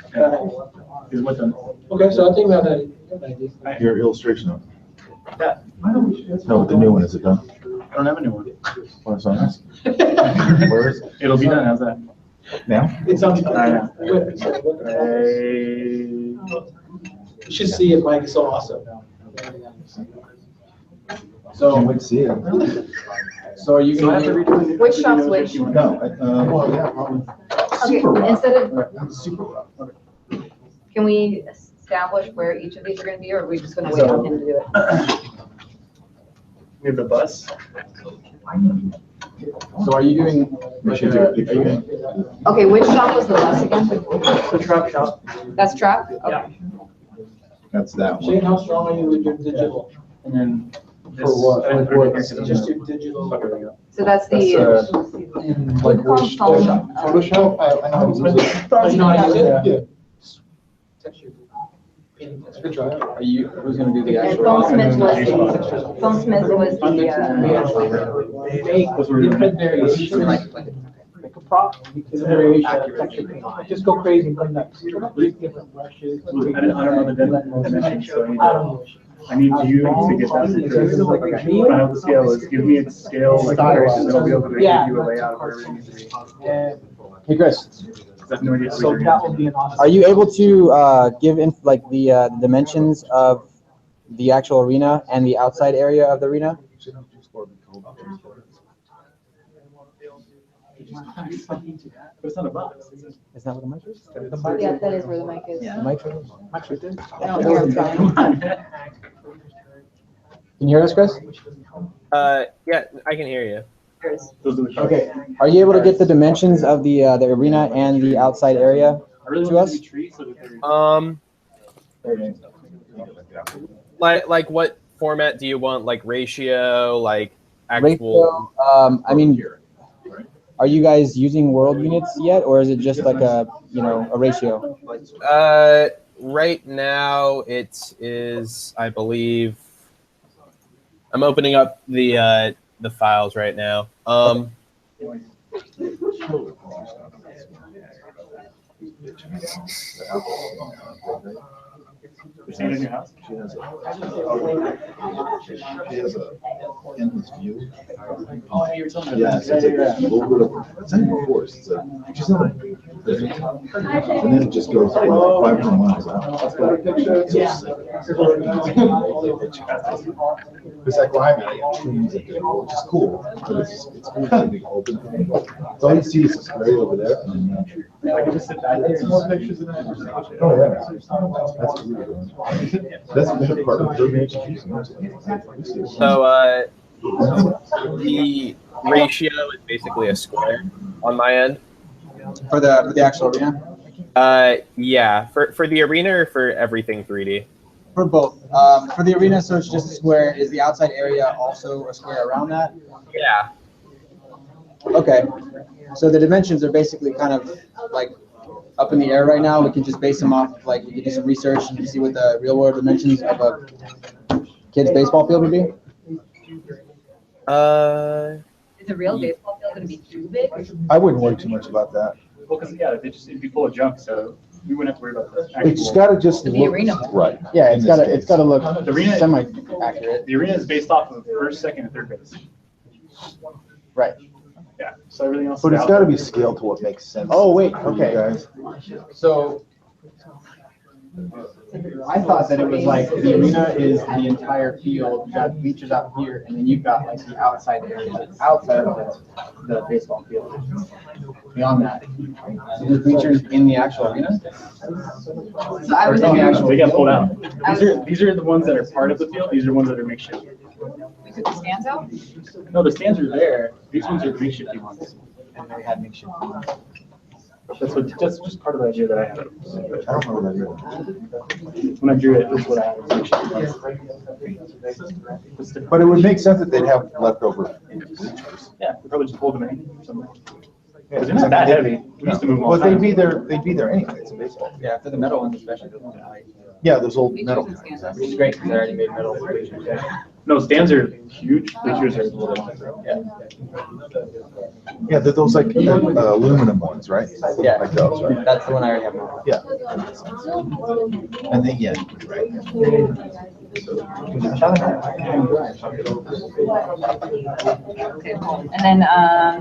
Is what done? Okay, so I think we have that. Your illustration of Yeah. no, but the new one, is it done? I don't have a new one. Oh, it's on this? Where is it? It'll be done. How's that? Now? It's on. You You should see it, Mike, it's so awesome. Can't So, wait to see it. so are you So I have to gonna? redo it. Which shop's which? No, well, yeah, probably. Okay, Super rough. instead of, Super rough. can we establish where each of these are gonna be, or are we just gonna wait on him to do it? We have the bus. So are you doing? We should do a picture. Okay, which shop was the bus again? The truck shop. That's truck? Okay. That's that one. Shane, how strong are you with your digital? And then this. For what? I didn't put it here 'cause Just it's- your digital. Okay, there you go. So that's That's, the. like which phone? Photoshop, I know how to use it. You know how to use it? Yeah. Good try. Are you, who's gonna do the And actual? Phonesmith was the, That's what we're doing. Different variations. Make a prop. Variation. Just go crazy and come nuts. Different brushes. I don't know the deadline, so I need you to get that. Because I know the scale is, give me a scale, like, comparison, then I'll be able to give you a layout of where everything needs to be. Hey, Chris, I have no idea. So that will be an awesome. are you able to give like the dimensions of the actual arena and the outside area of the arena? But it's not a box. Is that what the mic is? yeah, that is where the mic is. The mic? I don't hear him trying. Can you hear us, Chris? Yeah, I can hear you. Those are the cards. Okay. Are you able to get the dimensions of the arena and the outside area? I really To want us? it to be trees so that they're. Like what format do you want? Like ratio, like actual? Ratio, I mean, are you guys using world units yet, or is it just like a ratio? Right now it is, I believe. I'm opening up the files right now. You're staying in your house? She has a endless view. Oh, you were telling me. Yeah, so it's like a little bit of, it's not even forced, it's like, she's not. And then it just goes like 500 miles out. It's like where I'm at, you have trees, which is cool, but it's completely open. So all you see is this area over there. And then, I can just sit back there. some more pictures of that. Oh, yeah. That's what we were doing. That's a big part of the execution. So the ratio is basically a square on my end. For the actual arena? Yeah, for the arena or for everything 3D? For both. For the arena, so it's just a square. Is the outside area also a square around that? Yeah. Okay. So the dimensions are basically kind of like up in the air right now. We can just base them off, like we can do some research and see what the real world dimensions of a kid's baseball field would be. Is a real baseball field gonna be too big? I wouldn't worry too much about that. Well, because, yeah, it'd be full of junk, so we wouldn't have to worry about this. It's gotta just The look arena. right. Yeah, it's gotta look The arena- semi-accurate. The arena is based off of first, second, and third base. Right. Yeah, so everything else. But is it's out. gotta be scaled to what makes sense. Oh, wait, for you okay. guys. So I thought that it was like the arena is the entire field, you got bleachers out here, and then you've got like the outside area, outside of the baseball field. Beyond that, so there's bleachers in the actual arena? So I was Oh, yeah, thinking, they got pulled out. These are the ones that are part of the field. These are ones that are makeshift. we took the stands out? No, the stands are there. These ones are makeshifty ones. And they had makeshift. That's just part of the idea that I had. I don't know what that When I drew it, that's what I is. But it would make sense that they'd have leftover bleachers. Yeah, we probably just pulled them in or something. Yeah, Because they're not that heavy. We used to move them all But the they'd time. be there, anyway, it's a baseball. Yeah, for the metal ones especially, those ones are like, Yeah, those old metal Bleachers and guys. which is great because they're already made metal. Yeah. No, stands are huge. Bleachers are a little longer. Yeah. Yeah, they're those like aluminum ones, right? Yeah. Like those, right? That's the one I already have. Yeah. And then, yeah, right. Okay, cool. And then,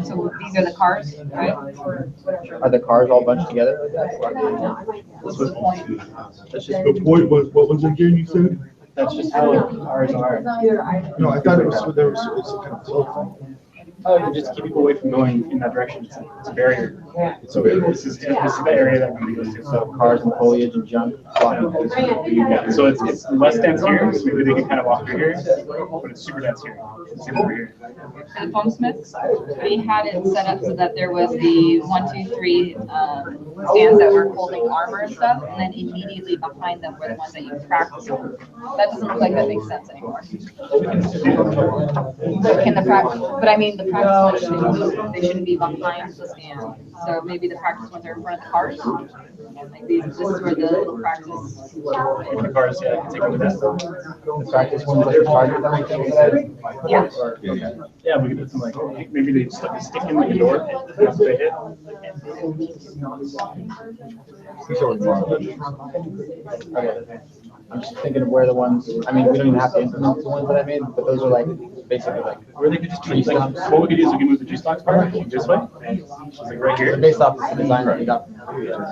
so these are the cars, right? Are the cars all bunched together? What's the point? That's just, point was, what was it again you said? that's just how ours are. No, I thought it was, it's a kind of float thing. Oh, you just keep people away from going in that direction. It's a barrier. So this is the area that nobody goes to. So Cars and foliage and junk. yeah, so it's less dense here, so maybe they can kind of walk through here, but it's super dense here. Same over here. For the foam smiths, we had it set up so that there was the 1, 2, 3 stands that were holding armor and stuff, and then immediately behind them were the ones that you practice on. That doesn't look like that makes sense anymore. Can the practice, but I mean, the practice ones shouldn't move, they shouldn't be behind the stand. So maybe the practice ones are in front of the cars. Like these, this is where the practice. For the cars, yeah, I can take them with that. The practice ones like the target that Yeah. Yeah, we could put some like, maybe they stuck a stick in like a door, that's what they hit. Okay. I'm just thinking of where the ones, I mean, we don't even have to implement the ones that I made, but those are like, basically like, Or they could just tree like, what we could do is we could move the tree stocks part this way, like right they're here. based off the design that we got.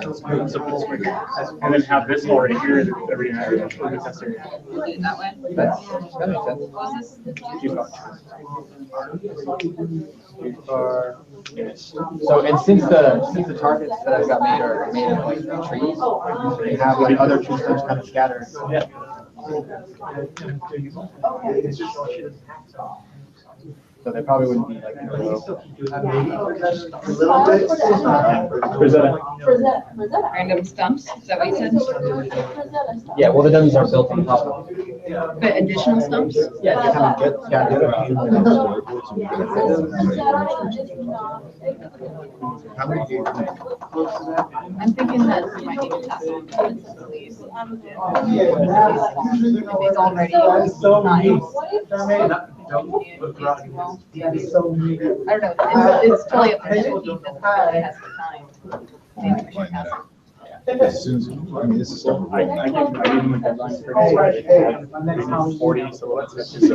So put this right here. And then have this all right here, every area, every test area. Do it that way. That makes sense. What was this? Tree stocks. So, and since the targets that I've got made are made of like trees, they have like other tree stumps kind of scattered. Yeah. So they probably wouldn't be like in a row. Where's that Random stumps, is that what you said? Yeah, well, the dummies are built on top of it. But additional stumps? Yeah, they kind of get scattered. How many do you think? I'm thinking that we might need to test on these. These already nice. I don't know, it's totally up to him, he doesn't really has the time. Maybe we should test. As soon as, I mean, this is stuff. I give them a deadline for this. 40, so let's get to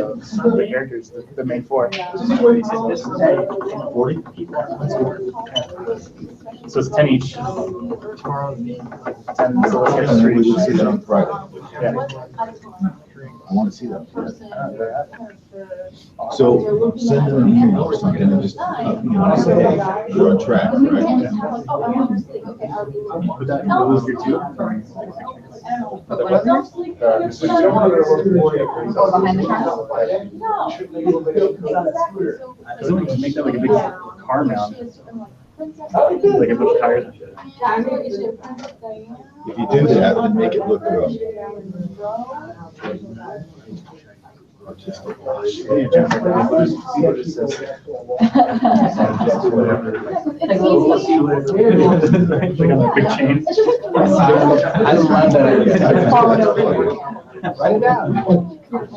the characters, the main 4. 40? So it's 10 each. 10, so let's get And then we 3 should see that on Friday. Yeah. I want to see that. So send them an email or something and just, say, hey, we're on track, right? Put that in those your 2. Behind the car? Doesn't we just make that like a big car mount? Like a bunch of tires and shit. If you do that, then make it look good. Yeah, Jennifer, see what it says. Like on a big chain. I love that idea. Write it down.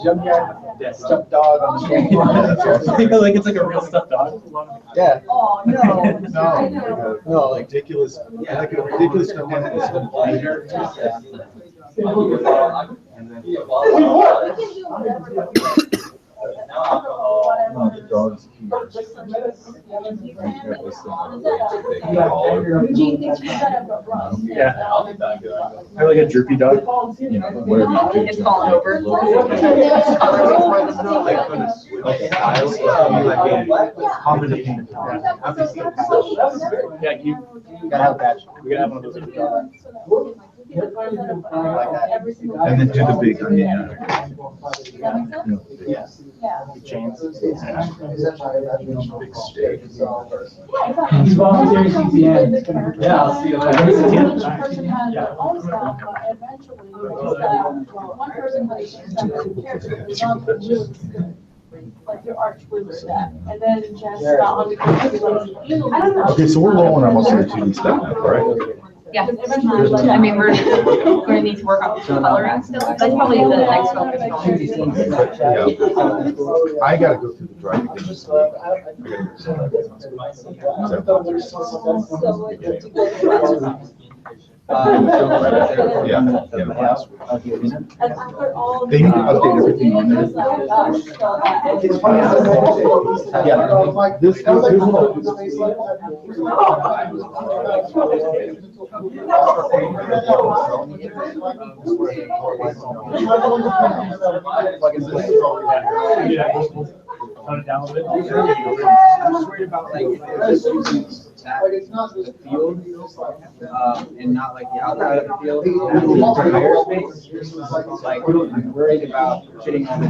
Jump guy, stuffed dog on the chain. Like it's like a real stuffed dog. Yeah. Oh, no. No, like Ridiculous, like a ridiculous one that is later. No, the dog's huge. Yeah. I like a droopy dog. You know, whatever you do. It's falling over. Yeah, you gotta have a badge. We gotta have one of those. And then do the big, Yes. big chains. He's volunteering CTN. Yeah, I'll see you later. Like your arch was that, and then just on the. I don't know. Okay, so we're rolling almost into 2D stuff now, correct? Yeah, I mean, we're gonna need to work on coloring still. That's probably the next focus. Yeah. I gotta go through the drawing thing this week. Yeah. They need to update everything on there. It's funny. Yeah. This Tone it down a little bit. I'm just worried about like the field, and not like the outside of the field. Higher space. Like I'm worried about fitting on the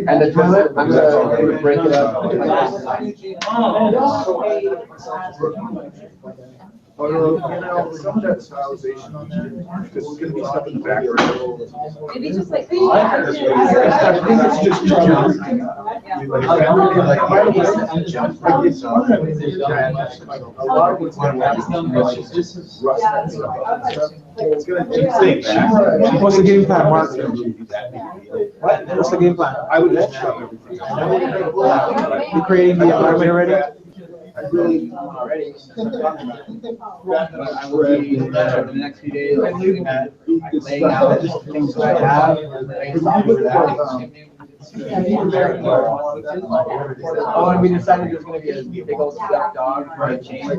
and the toilet, I'm gonna break it up. Some of that stylization on there, because it's gonna be stuff in the background. Maybe just like. I think it's just junk. Like, it's a lot of what's going on is just rust and stuff. It's gonna stay back. What's the game plan, Mark? What's the game plan? I would just shove everything. You creating the environment already? Already. But I will be over the next few days, like looking at laying out just the things that I have. Oh, and we decided there's gonna be a big old stuffed dog for a chain.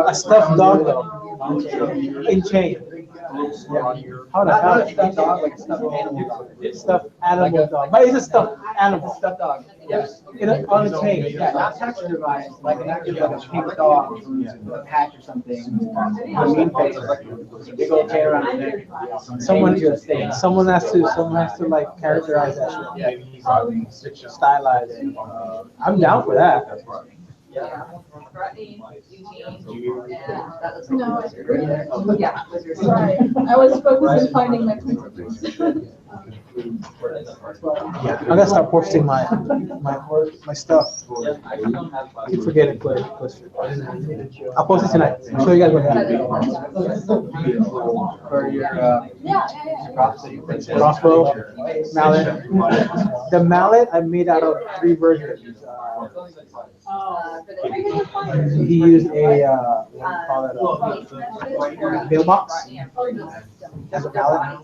A stuffed dog in chain. How the Not a hell? stuffed dog, like a stuffed animal dog. Stuffed animal dog, but it's a stuffed animal. Stuffed dog, yes. On a chain. Yeah, not tattoo device, like an actual like a pink dog, a patch or something. A mean face, like a big old chain around his neck. Someone has to like characterize that shit. Stylize it. I'm down for that. No, yeah, sorry, I was focused on finding my principles. Yeah, I gotta start posting my stuff. Keep forgetting to post it. I'll post it tonight. I'm sure you guys will have it. For your, Crossbow, mallet. The mallet I made out of 3 versions. He used a what do you call it, a mailbox as a mallet.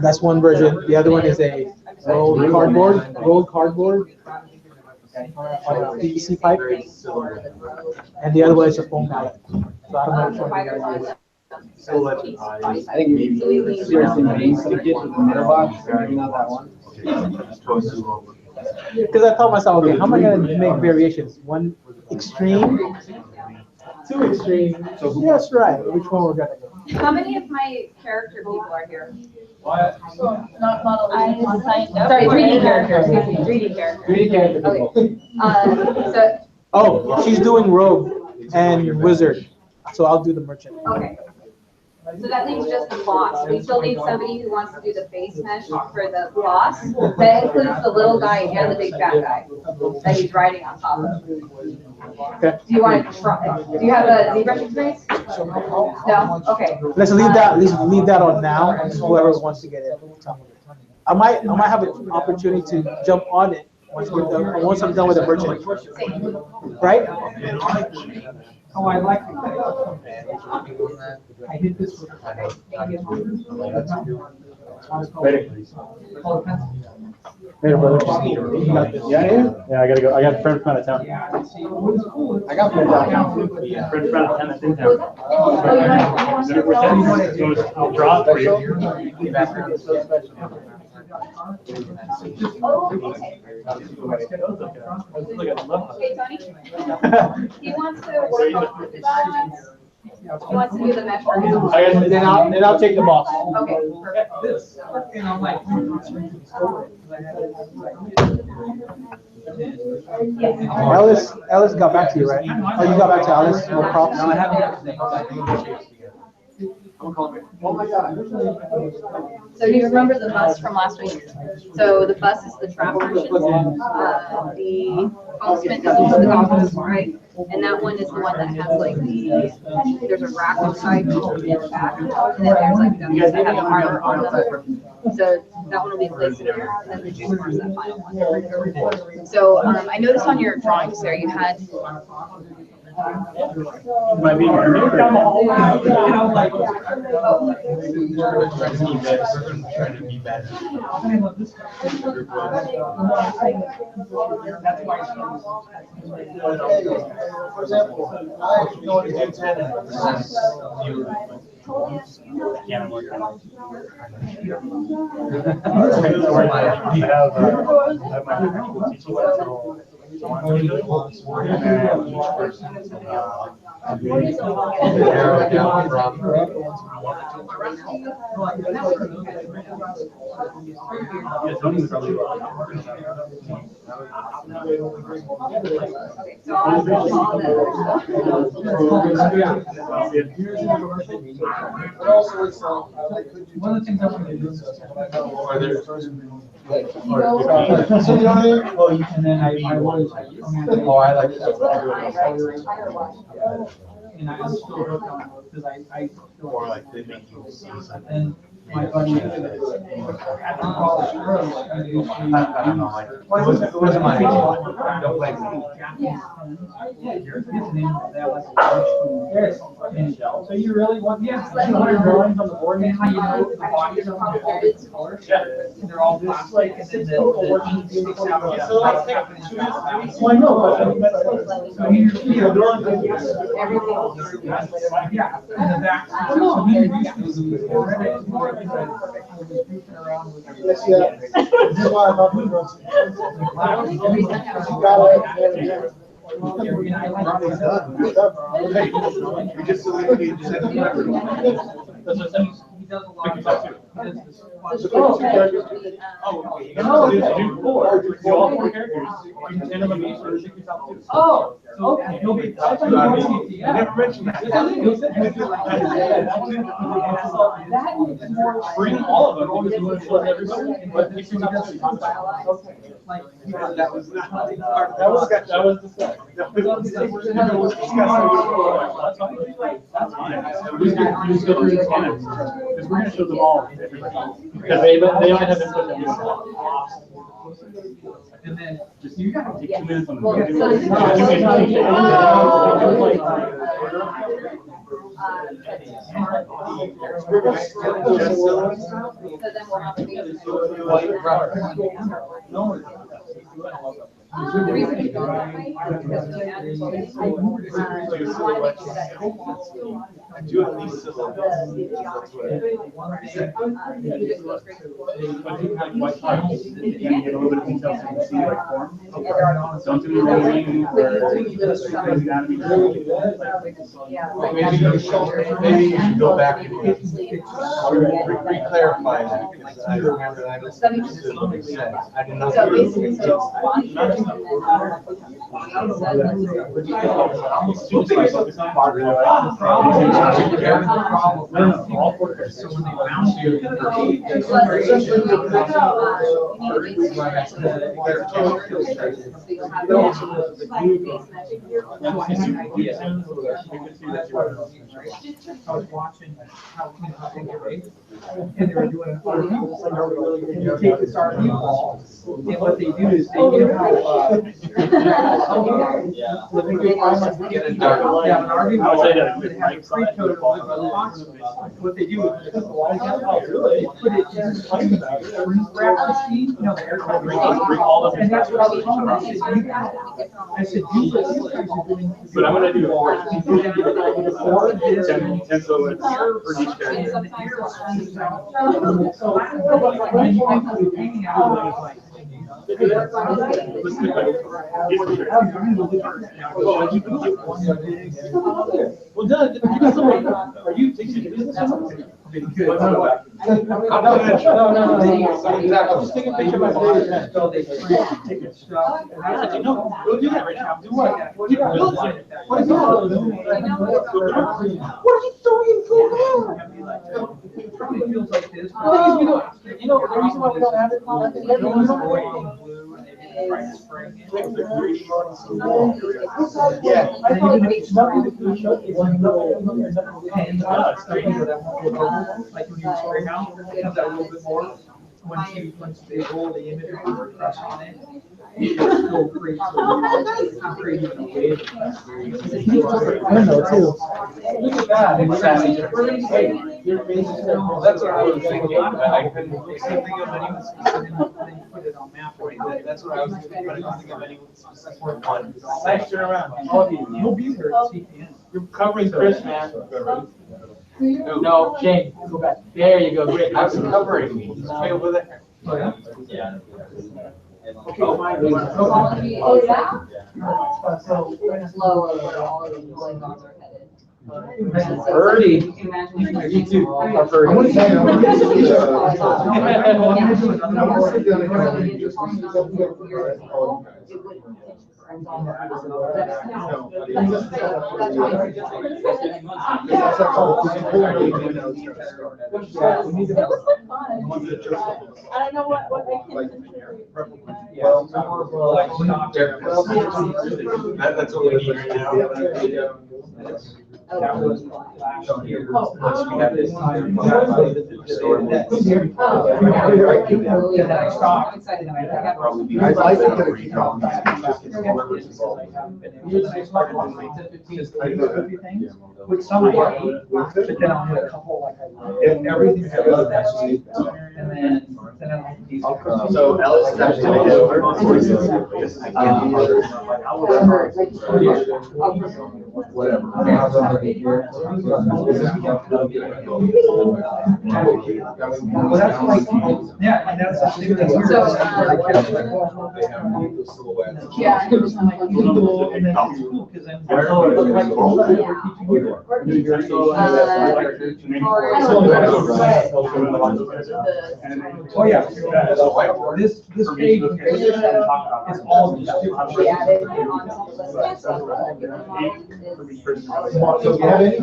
That's one version. The other one is a rolled cardboard on a PVC pipe, and the other one is a foam mallet. So I don't know which one you guys use. I think maybe seriously, maybe stick it with the middle box, maybe not that one. Because I thought myself, okay, how am I gonna make variations? One extreme, 2 extreme. Yes, right. Which one we're gonna go? How many of my character people are here? Not modeling. Sorry, 3D characters, excuse me, 3D characters. 3D character Okay. So, Oh, she's doing rogue and wizard, so I'll do the merchant. okay. So that leaves just the boss. We still need somebody who wants to do the face mesh for the boss. That includes the little guy and the big fat guy that he's riding on top of. Okay. Do you want to try, do you have a ZBrush experience? No? Okay. Let's leave that on now, and whoever wants to get it. I might have an opportunity to jump on it once I'm done with the merchant. Right? Oh, I like it. I did this. Later, brother. Yeah, I gotta go. I got friends from out of town. I got friends out now. Friends from out of town that's in town. I'll draw it for you. Hey, Tony. He wants to work on the designs. He wants to do the mesh version. And then I'll take the ball. Okay, perfect. Alice got back to you, right? Oh, you got back to Alice with props? No, I haven't. Oh my God. So do you remember the bus from last week? So the bus is the trap version. The Postman is the golf, right? And that one is the one that has like there's a rack inside in the back, and then there's like dummies that have the armor on them. So that one will be placed there, and then the juice bar is that final one. So I noticed on your drawings there you had. Might be down the hall. For example, I know to do 10 One of the things I want to do is and then I was I like that. And I still hooked on it because I or like they make you see something. And my buddy after college, I don't know, like it wasn't my don't blame me. Yeah, yours is the name of that like so you really want drawings on the board and how you know the bodies of the colors. Yeah. They're all just like and then the sticks out. Well, I know, but so you're drawing yeah, in the back. So he does a lot of stuff too. Oh, okay. You'll be. I never mentioned that. Bring all of them. That was because we're going to show them all to everybody. Because they only have input that we don't have. And then just you got to take 2 minutes on the video. The reason we don't have because we had I do at least Don't do anything maybe you should go back and re-clarify that, because I remember that I did not. So basically, I was watching how and they were doing and you take this RV ball, and what they do is they give out an RV ball that has a pre-coated aluminum box. What they do is they put the ball together, they put it in a wrap machine, the aircraft machine, and that's what I was telling them. I said, but I'm going to do it. 10 silhouettes for each character. Well, Doug, are you taking business? Good. No. I'm just taking a picture of my face. So they take a shot. No, go do that right now. Do what? What are you doing? What are you doing? Go there. It probably feels like this. You know, the reason why we don't have it. Yeah. I thought it's nothing to do with Like when you spray out, it comes out a little bit more. Once they roll the image or crush on it, it still creates a wave. I know too. Look at that. Your face is That's what I was thinking, but I couldn't think of anyone specific. Then you put it on map, right? That's what I was thinking, but I couldn't think of anyone specific. Nice, turn around. All of you. You'll be there at CPN. You're covering Chris, man. No, Shane, go back. There you go. Great. I was covering me. Way over there. Yeah. Oh, yeah? So it's lower where all of these polygons are headed. Birdie. You can imagine. You too. I don't know what I can contribute. That's what we need right now. With some of it, but then I'll hit a couple like everything's and then So Ellis is actually gonna get over. Whatever. Well, that's like, yeah, and that's the thing that's weird. Yeah. And then it's cool, because then. Oh, yeah. This page is all just different. We added on top of the stuff, so the model So you have any?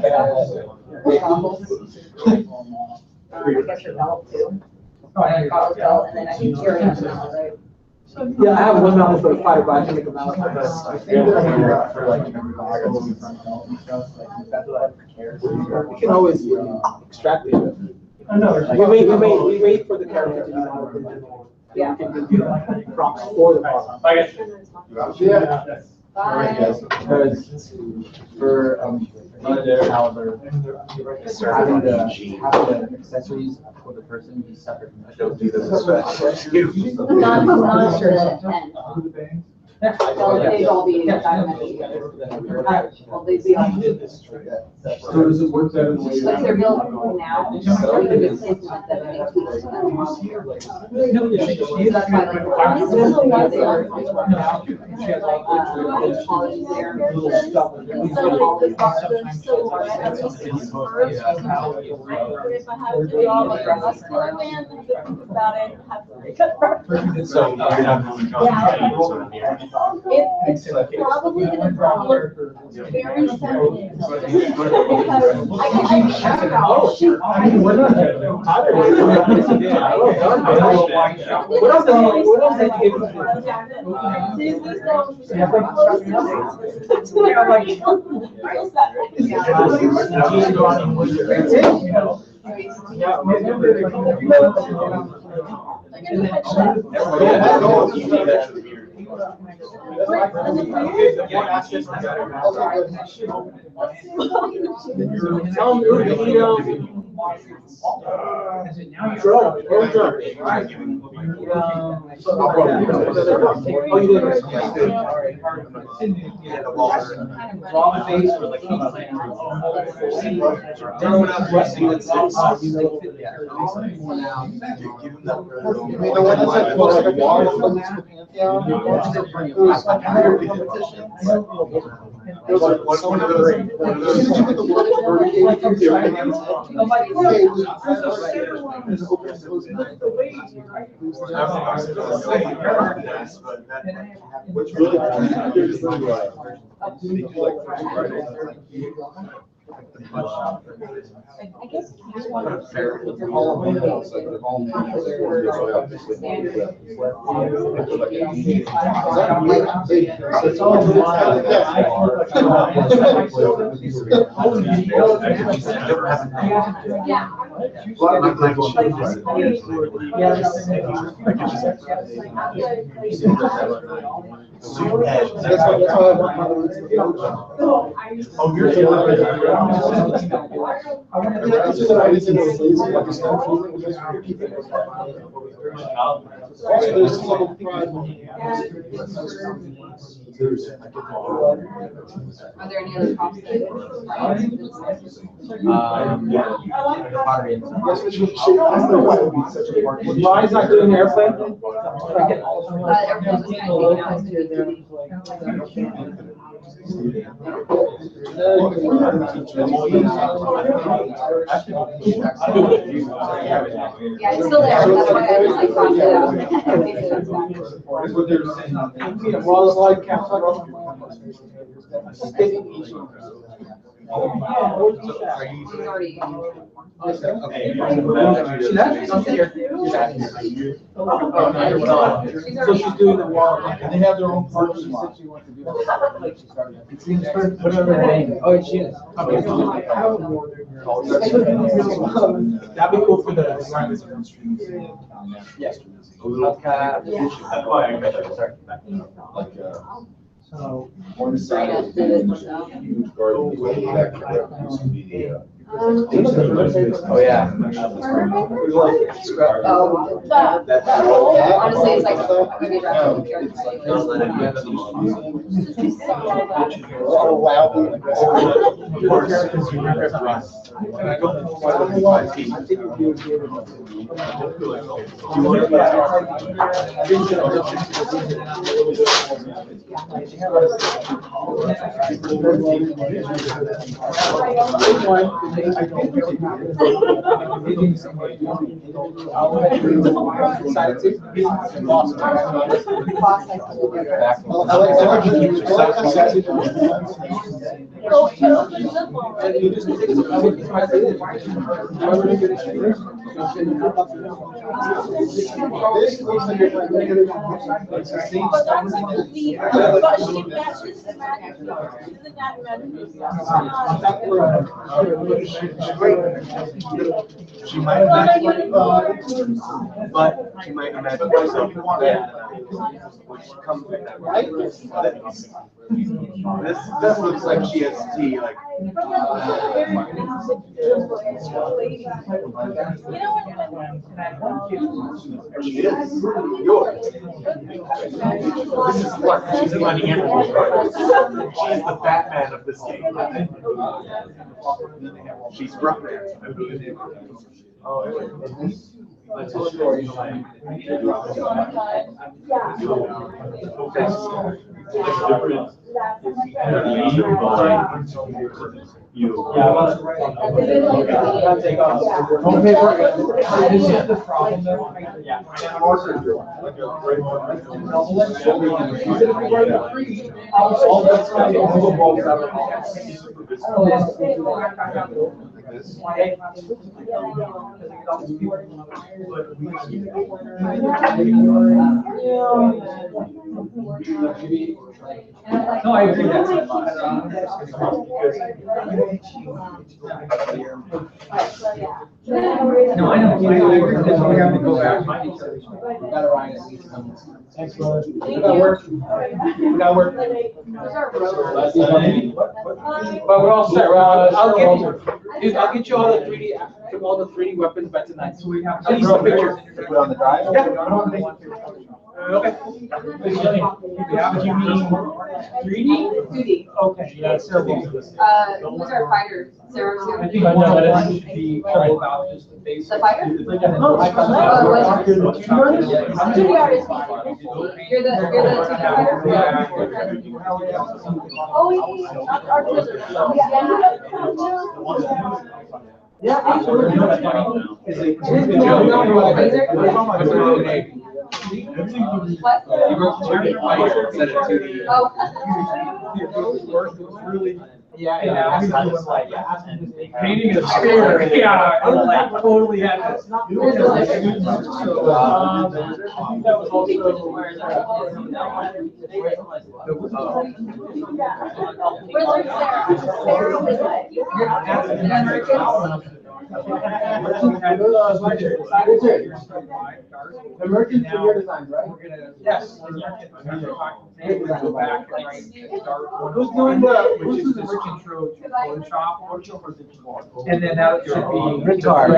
I guess your belt too. Carl's belt, and then I think you're in the belt, right? Yeah, I have one mallet for the fire, but I can make a mallet for For like goggles and stuff, like that's what I care. You can always extract it. Oh, no. We wait for the character to be modeled. Yeah. We can do props for the prop. Yeah. Bye. Because for caliber, having the accessories for the person be separate from the show. Not sure that it can. They'd all be documented together. Well, they'd be on. So does it work better the way? Like they're building now, we could just implement them and make tweaks to them. So that's why like, this is the one they are. Policies there. Little stuff. If I have to do all like a muscular band, I have to think about it, have to cut. So you're not going to. It's probably gonna look very feminine. Because Oh, shoot. I mean, we're not. What else did you give I guess I just want Are there any other props that? Mine's not doing the airplane. Everyone's just kind of taking yeah, it's still there. That's why I just like crossed it out. Well, it's like He's already. So she's doing the wall, and they have their own part. She said she wants to do that. Oh, she is. That'd be cool for the assignments. Yes. So. One side. Huge garden, way back there, used to be, Oh, yeah. Honestly, it's like maybe around She might imagine, but she might imagine herself. When she comes with that, right? This looks like she has tea, like. She is. Yours. This is what she's in my animal. She's the Batman of this game. She's Ruckman. That's a story. No, I agree, that's a No, I know, I agree, because we have to go back. We gotta ride at least once. Thanks, brother. We got work. We got work. But we're all set. I'll get you all the 3D weapons by tonight. So we have. At least a picture. Put it on the drive? Okay. Do you mean 3D? 2D. Okay, yeah, so. Who's our fighter? Sarah? I think one should be all about just the basics. The fighter? Oh, You're the 2D fighter? Oh, Yeah, absolutely. What? Yeah, Painting a spear, yeah, I like totally had this. I think that was also. Emergent for your design, right? Yes. Who's doing the, Which is this control Photoshop, and then that should be. Retard.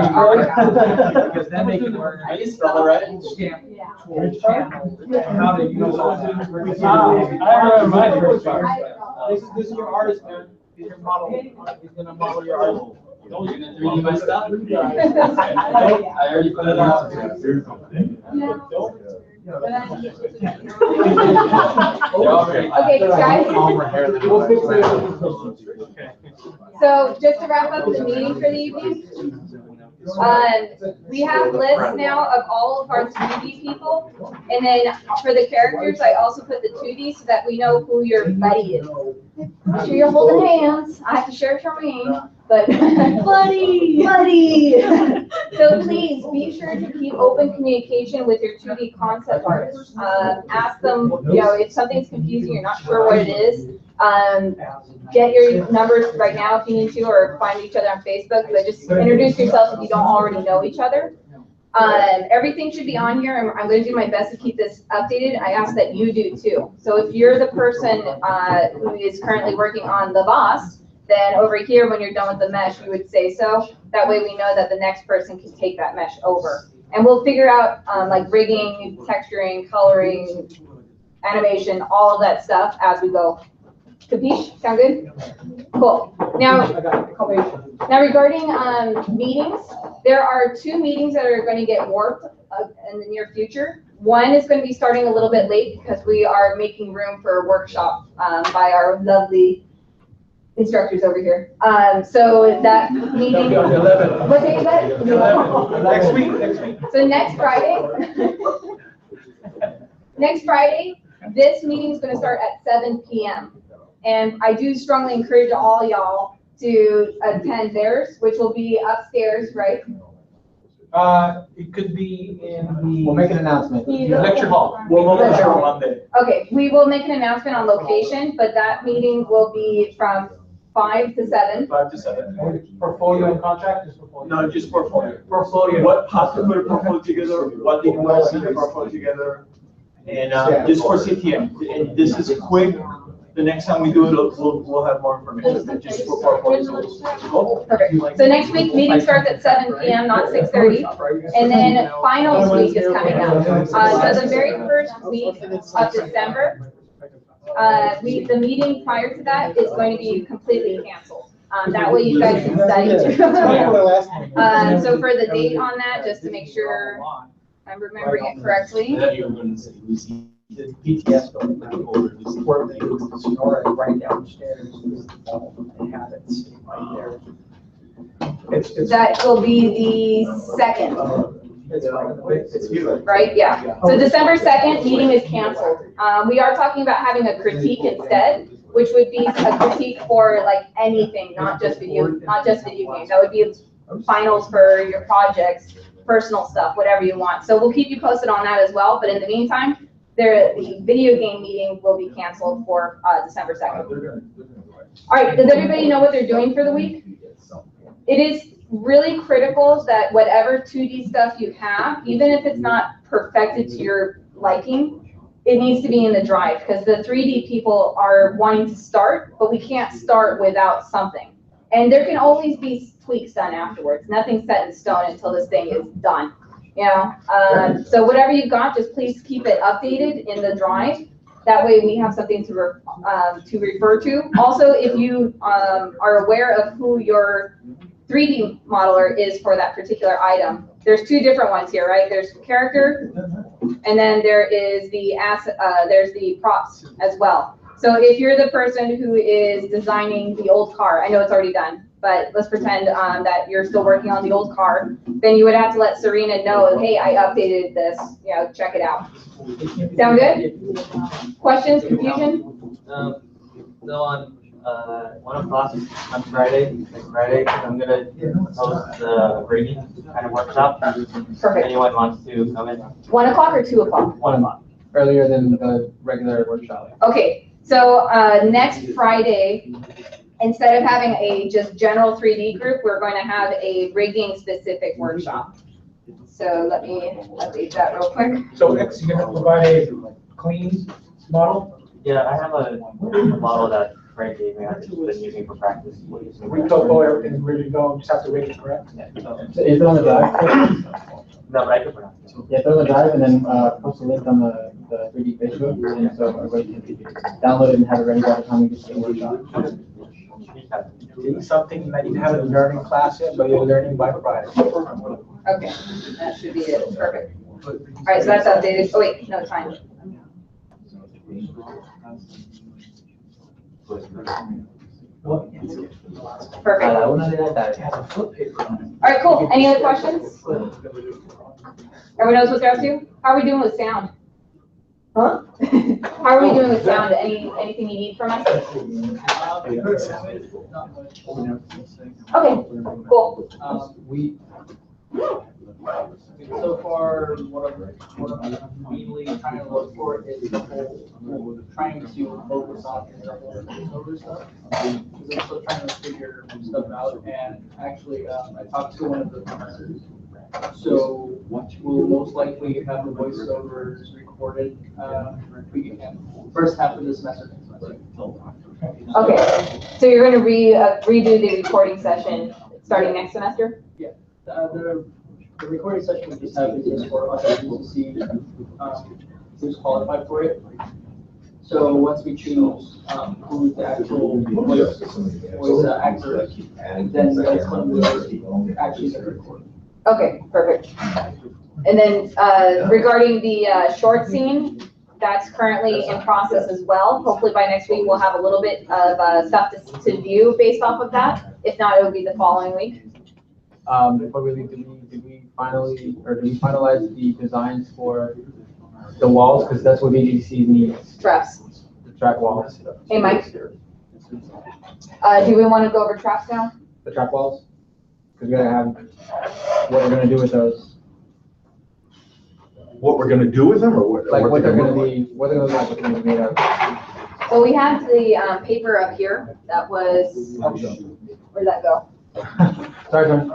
Because then they can learn. How do you spell it right? Stamp tool channel, and how to use all that. I remember my first part. This is your artist, man. He's your model. He's gonna model your art. You're gonna 3D my stuff? I already put it out. Okay, guys. We'll fix it. So just to wrap up the meeting for the evening, we have lists now of all of our 3D people. And then for the characters, I also put the 2D so that we know who your buddy is. Make sure you're holding hands. I have to share Charmaine, but buddy. So please be sure to keep open communication with your 2D concept artists. Ask them, if something's confusing, you're not sure what it is. Get your numbers right now if you need to, or find each other on Facebook, but just introduce yourself if you don't already know each other. Everything should be on here, and I'm going to do my best to keep this updated. I ask that you do too. So if you're the person who is currently working on the boss, then over here, when you're done with the mesh, you would say so. That way we know that the next person can take that mesh over. And we'll figure out like rigging, texturing, coloring, animation, all of that stuff as we go. Capiche? Sound good? Cool. Now regarding meetings, there are 2 meetings that are going to get warped in the near future. One is going to be starting a little bit late because we are making room for a workshop by our lovely instructors over here. So that meeting, what day is that? Next week. So next Friday, this meeting is going to start at 7 p.m. And I do strongly encourage all y'all to attend theirs, which will be upstairs, right? It could be in the. We'll make an announcement. Lecture hall. Lecture hall. Monday. Okay, we will make an announcement on location, but that meeting will be from 5 to 7. 5 to 7. Portfolio and contract, just portfolio? No, just portfolio. Portfolio. What, how to put a portfolio together, what they want to see the portfolio together. And just for CTM, and this is quick. The next time we do it, we'll have more information, but just for portfolio. Perfect. So next week, meeting starts at 7 p.m., not 6:30. And then finals week is coming up. So the very first week of December, the meeting prior to that is going to be completely canceled. That way you guys can study too. So for the date on that, just to make sure I'm remembering it correctly. The PTS building, where they would snore and right downstairs and have it sit right there. That will be the 2nd. It's good. Right, yeah. So December 2nd, meeting is canceled. We are talking about having a critique instead, which would be a critique for like anything, not just video games. That would be finals for your projects, personal stuff, whatever you want. So we'll keep you posted on that as well. But in the meantime, the video game meeting will be canceled for December 2nd. All right, does everybody know what they're doing for the week? It is really critical that whatever 2D stuff you have, even if it's not perfected to your liking, it needs to be in the drive, because the 3D people are wanting to start, but we can't start without something. And there can always be tweaks done afterwards. Nothing's set in stone until this thing is done. You know, so whatever you've got, just please keep it updated in the drive. That way we have something to refer to. Also, if you are aware of who your 3D modeler is for that particular item, there's two different ones here, right? There's character, and then there is there's the props as well. So if you're the person who is designing the old car, I know it's already done, but let's pretend that you're still working on the old car, then you would have to let Serena know, hey, I updated this, you know, check it out. Sound good? Questions, confusion? So on 1 o'clock on Friday, next Friday, I'm gonna host the grading kind of workshop. Perfect. Anyone wants to come in? 1 o'clock or 2 o'clock? 1 o'clock. Earlier than the regular workshop. Okay, so next Friday, instead of having a just general 3D group, we're going to have a rigging specific workshop. So let me update that real quick. So X, you're gonna provide a clean model? Yeah, I have a model that Frank gave me. I've just been using for practice. We topo everything's ready to go, just have to rig it, correct? Yeah, So is it on the drive? no, but I can pronounce it. Yeah, throw the drive and then post a link on the 3D Facebook, and so everybody can download it and have it ready by the time we get to the workshop. It's something that you haven't learned in class yet, but you're learning by Friday. Okay, that should be it. Perfect. All right, so that's updated. Oh wait, no, it's fine. Perfect. All right, cool. Any other questions? Everyone knows what they're up to? How are we doing with sound? Huh? How are we doing with sound? Anything you need from us? Okay, cool. We So far, what I'm mainly trying to look for is the whole, trying to focus on the whole voiceover stuff. Because I'm still trying to figure stuff out, and actually, I talked to one of the professors. So we'll most likely have the voiceovers recorded, first half of this semester. Okay, so you're going to redo the recording session starting next semester? Yeah, the recording session we just have is just for us to see who's qualified for it. So once we choose who's the actual voice actor, then that's when we actually get recorded. Okay, perfect. And then regarding the short scene, that's currently in process as well. Hopefully by next week, we'll have a little bit of stuff to view based off of that. If not, it will be the following week. Before we leave, did we finalize the designs for the walls? Because that's what VGC needs. Traps. The track walls. Hey, Mike. Do we want to go over traps now? The track walls? Because we gotta have what we're gonna do with those. What we're gonna do with them, or what? Like what they're gonna be, what they're gonna look like, what they're gonna be made of. Well, we have the paper up here. That was, where'd that go? Sorry, Tony.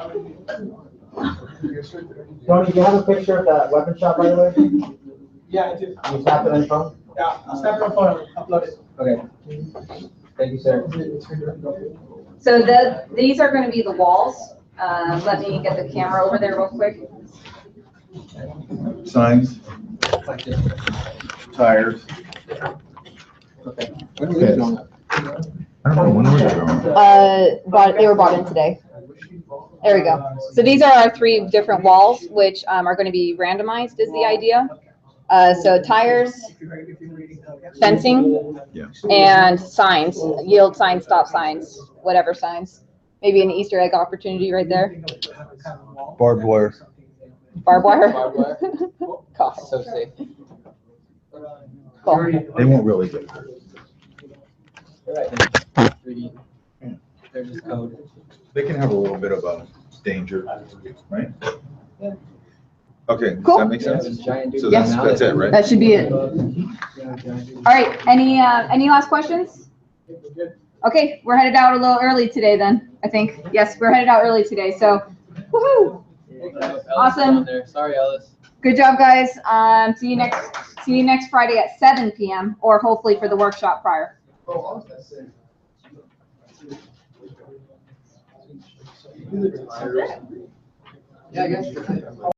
Tony, do you have a picture of that weapon shop, by the way? Yeah, I do. You snapped it on your phone? Yeah, I'll snap it on phone and upload it. Okay. Thank you, sir. So these are going to be the walls. Let me get the camera over there real quick. Signs, tires. Okay. When are we doing that? I don't know, when was it? They were brought in today. There we go. So these are our 3 different walls, which are going to be randomized is the idea. So tires, fencing, Yeah. and signs, yield signs, stop signs, whatever signs. Maybe an Easter egg opportunity right there. Barbed wire. Barbed wire. Barbed wire? Cool. So safe. Cool. They won't really get hurt. Right. 3D. They're just code. They can have a little bit of a danger, right? Okay, does Cool. that make sense? So Yes. that's it, right? That should be it. All right, any last questions? Okay, we're headed out a little early today then, I think. Yes, we're headed out early today, so woohoo! Awesome. Sorry, Ellis. Good job, guys. See you next Friday at 7 p.m. or hopefully for the workshop prior. Yeah, I guess.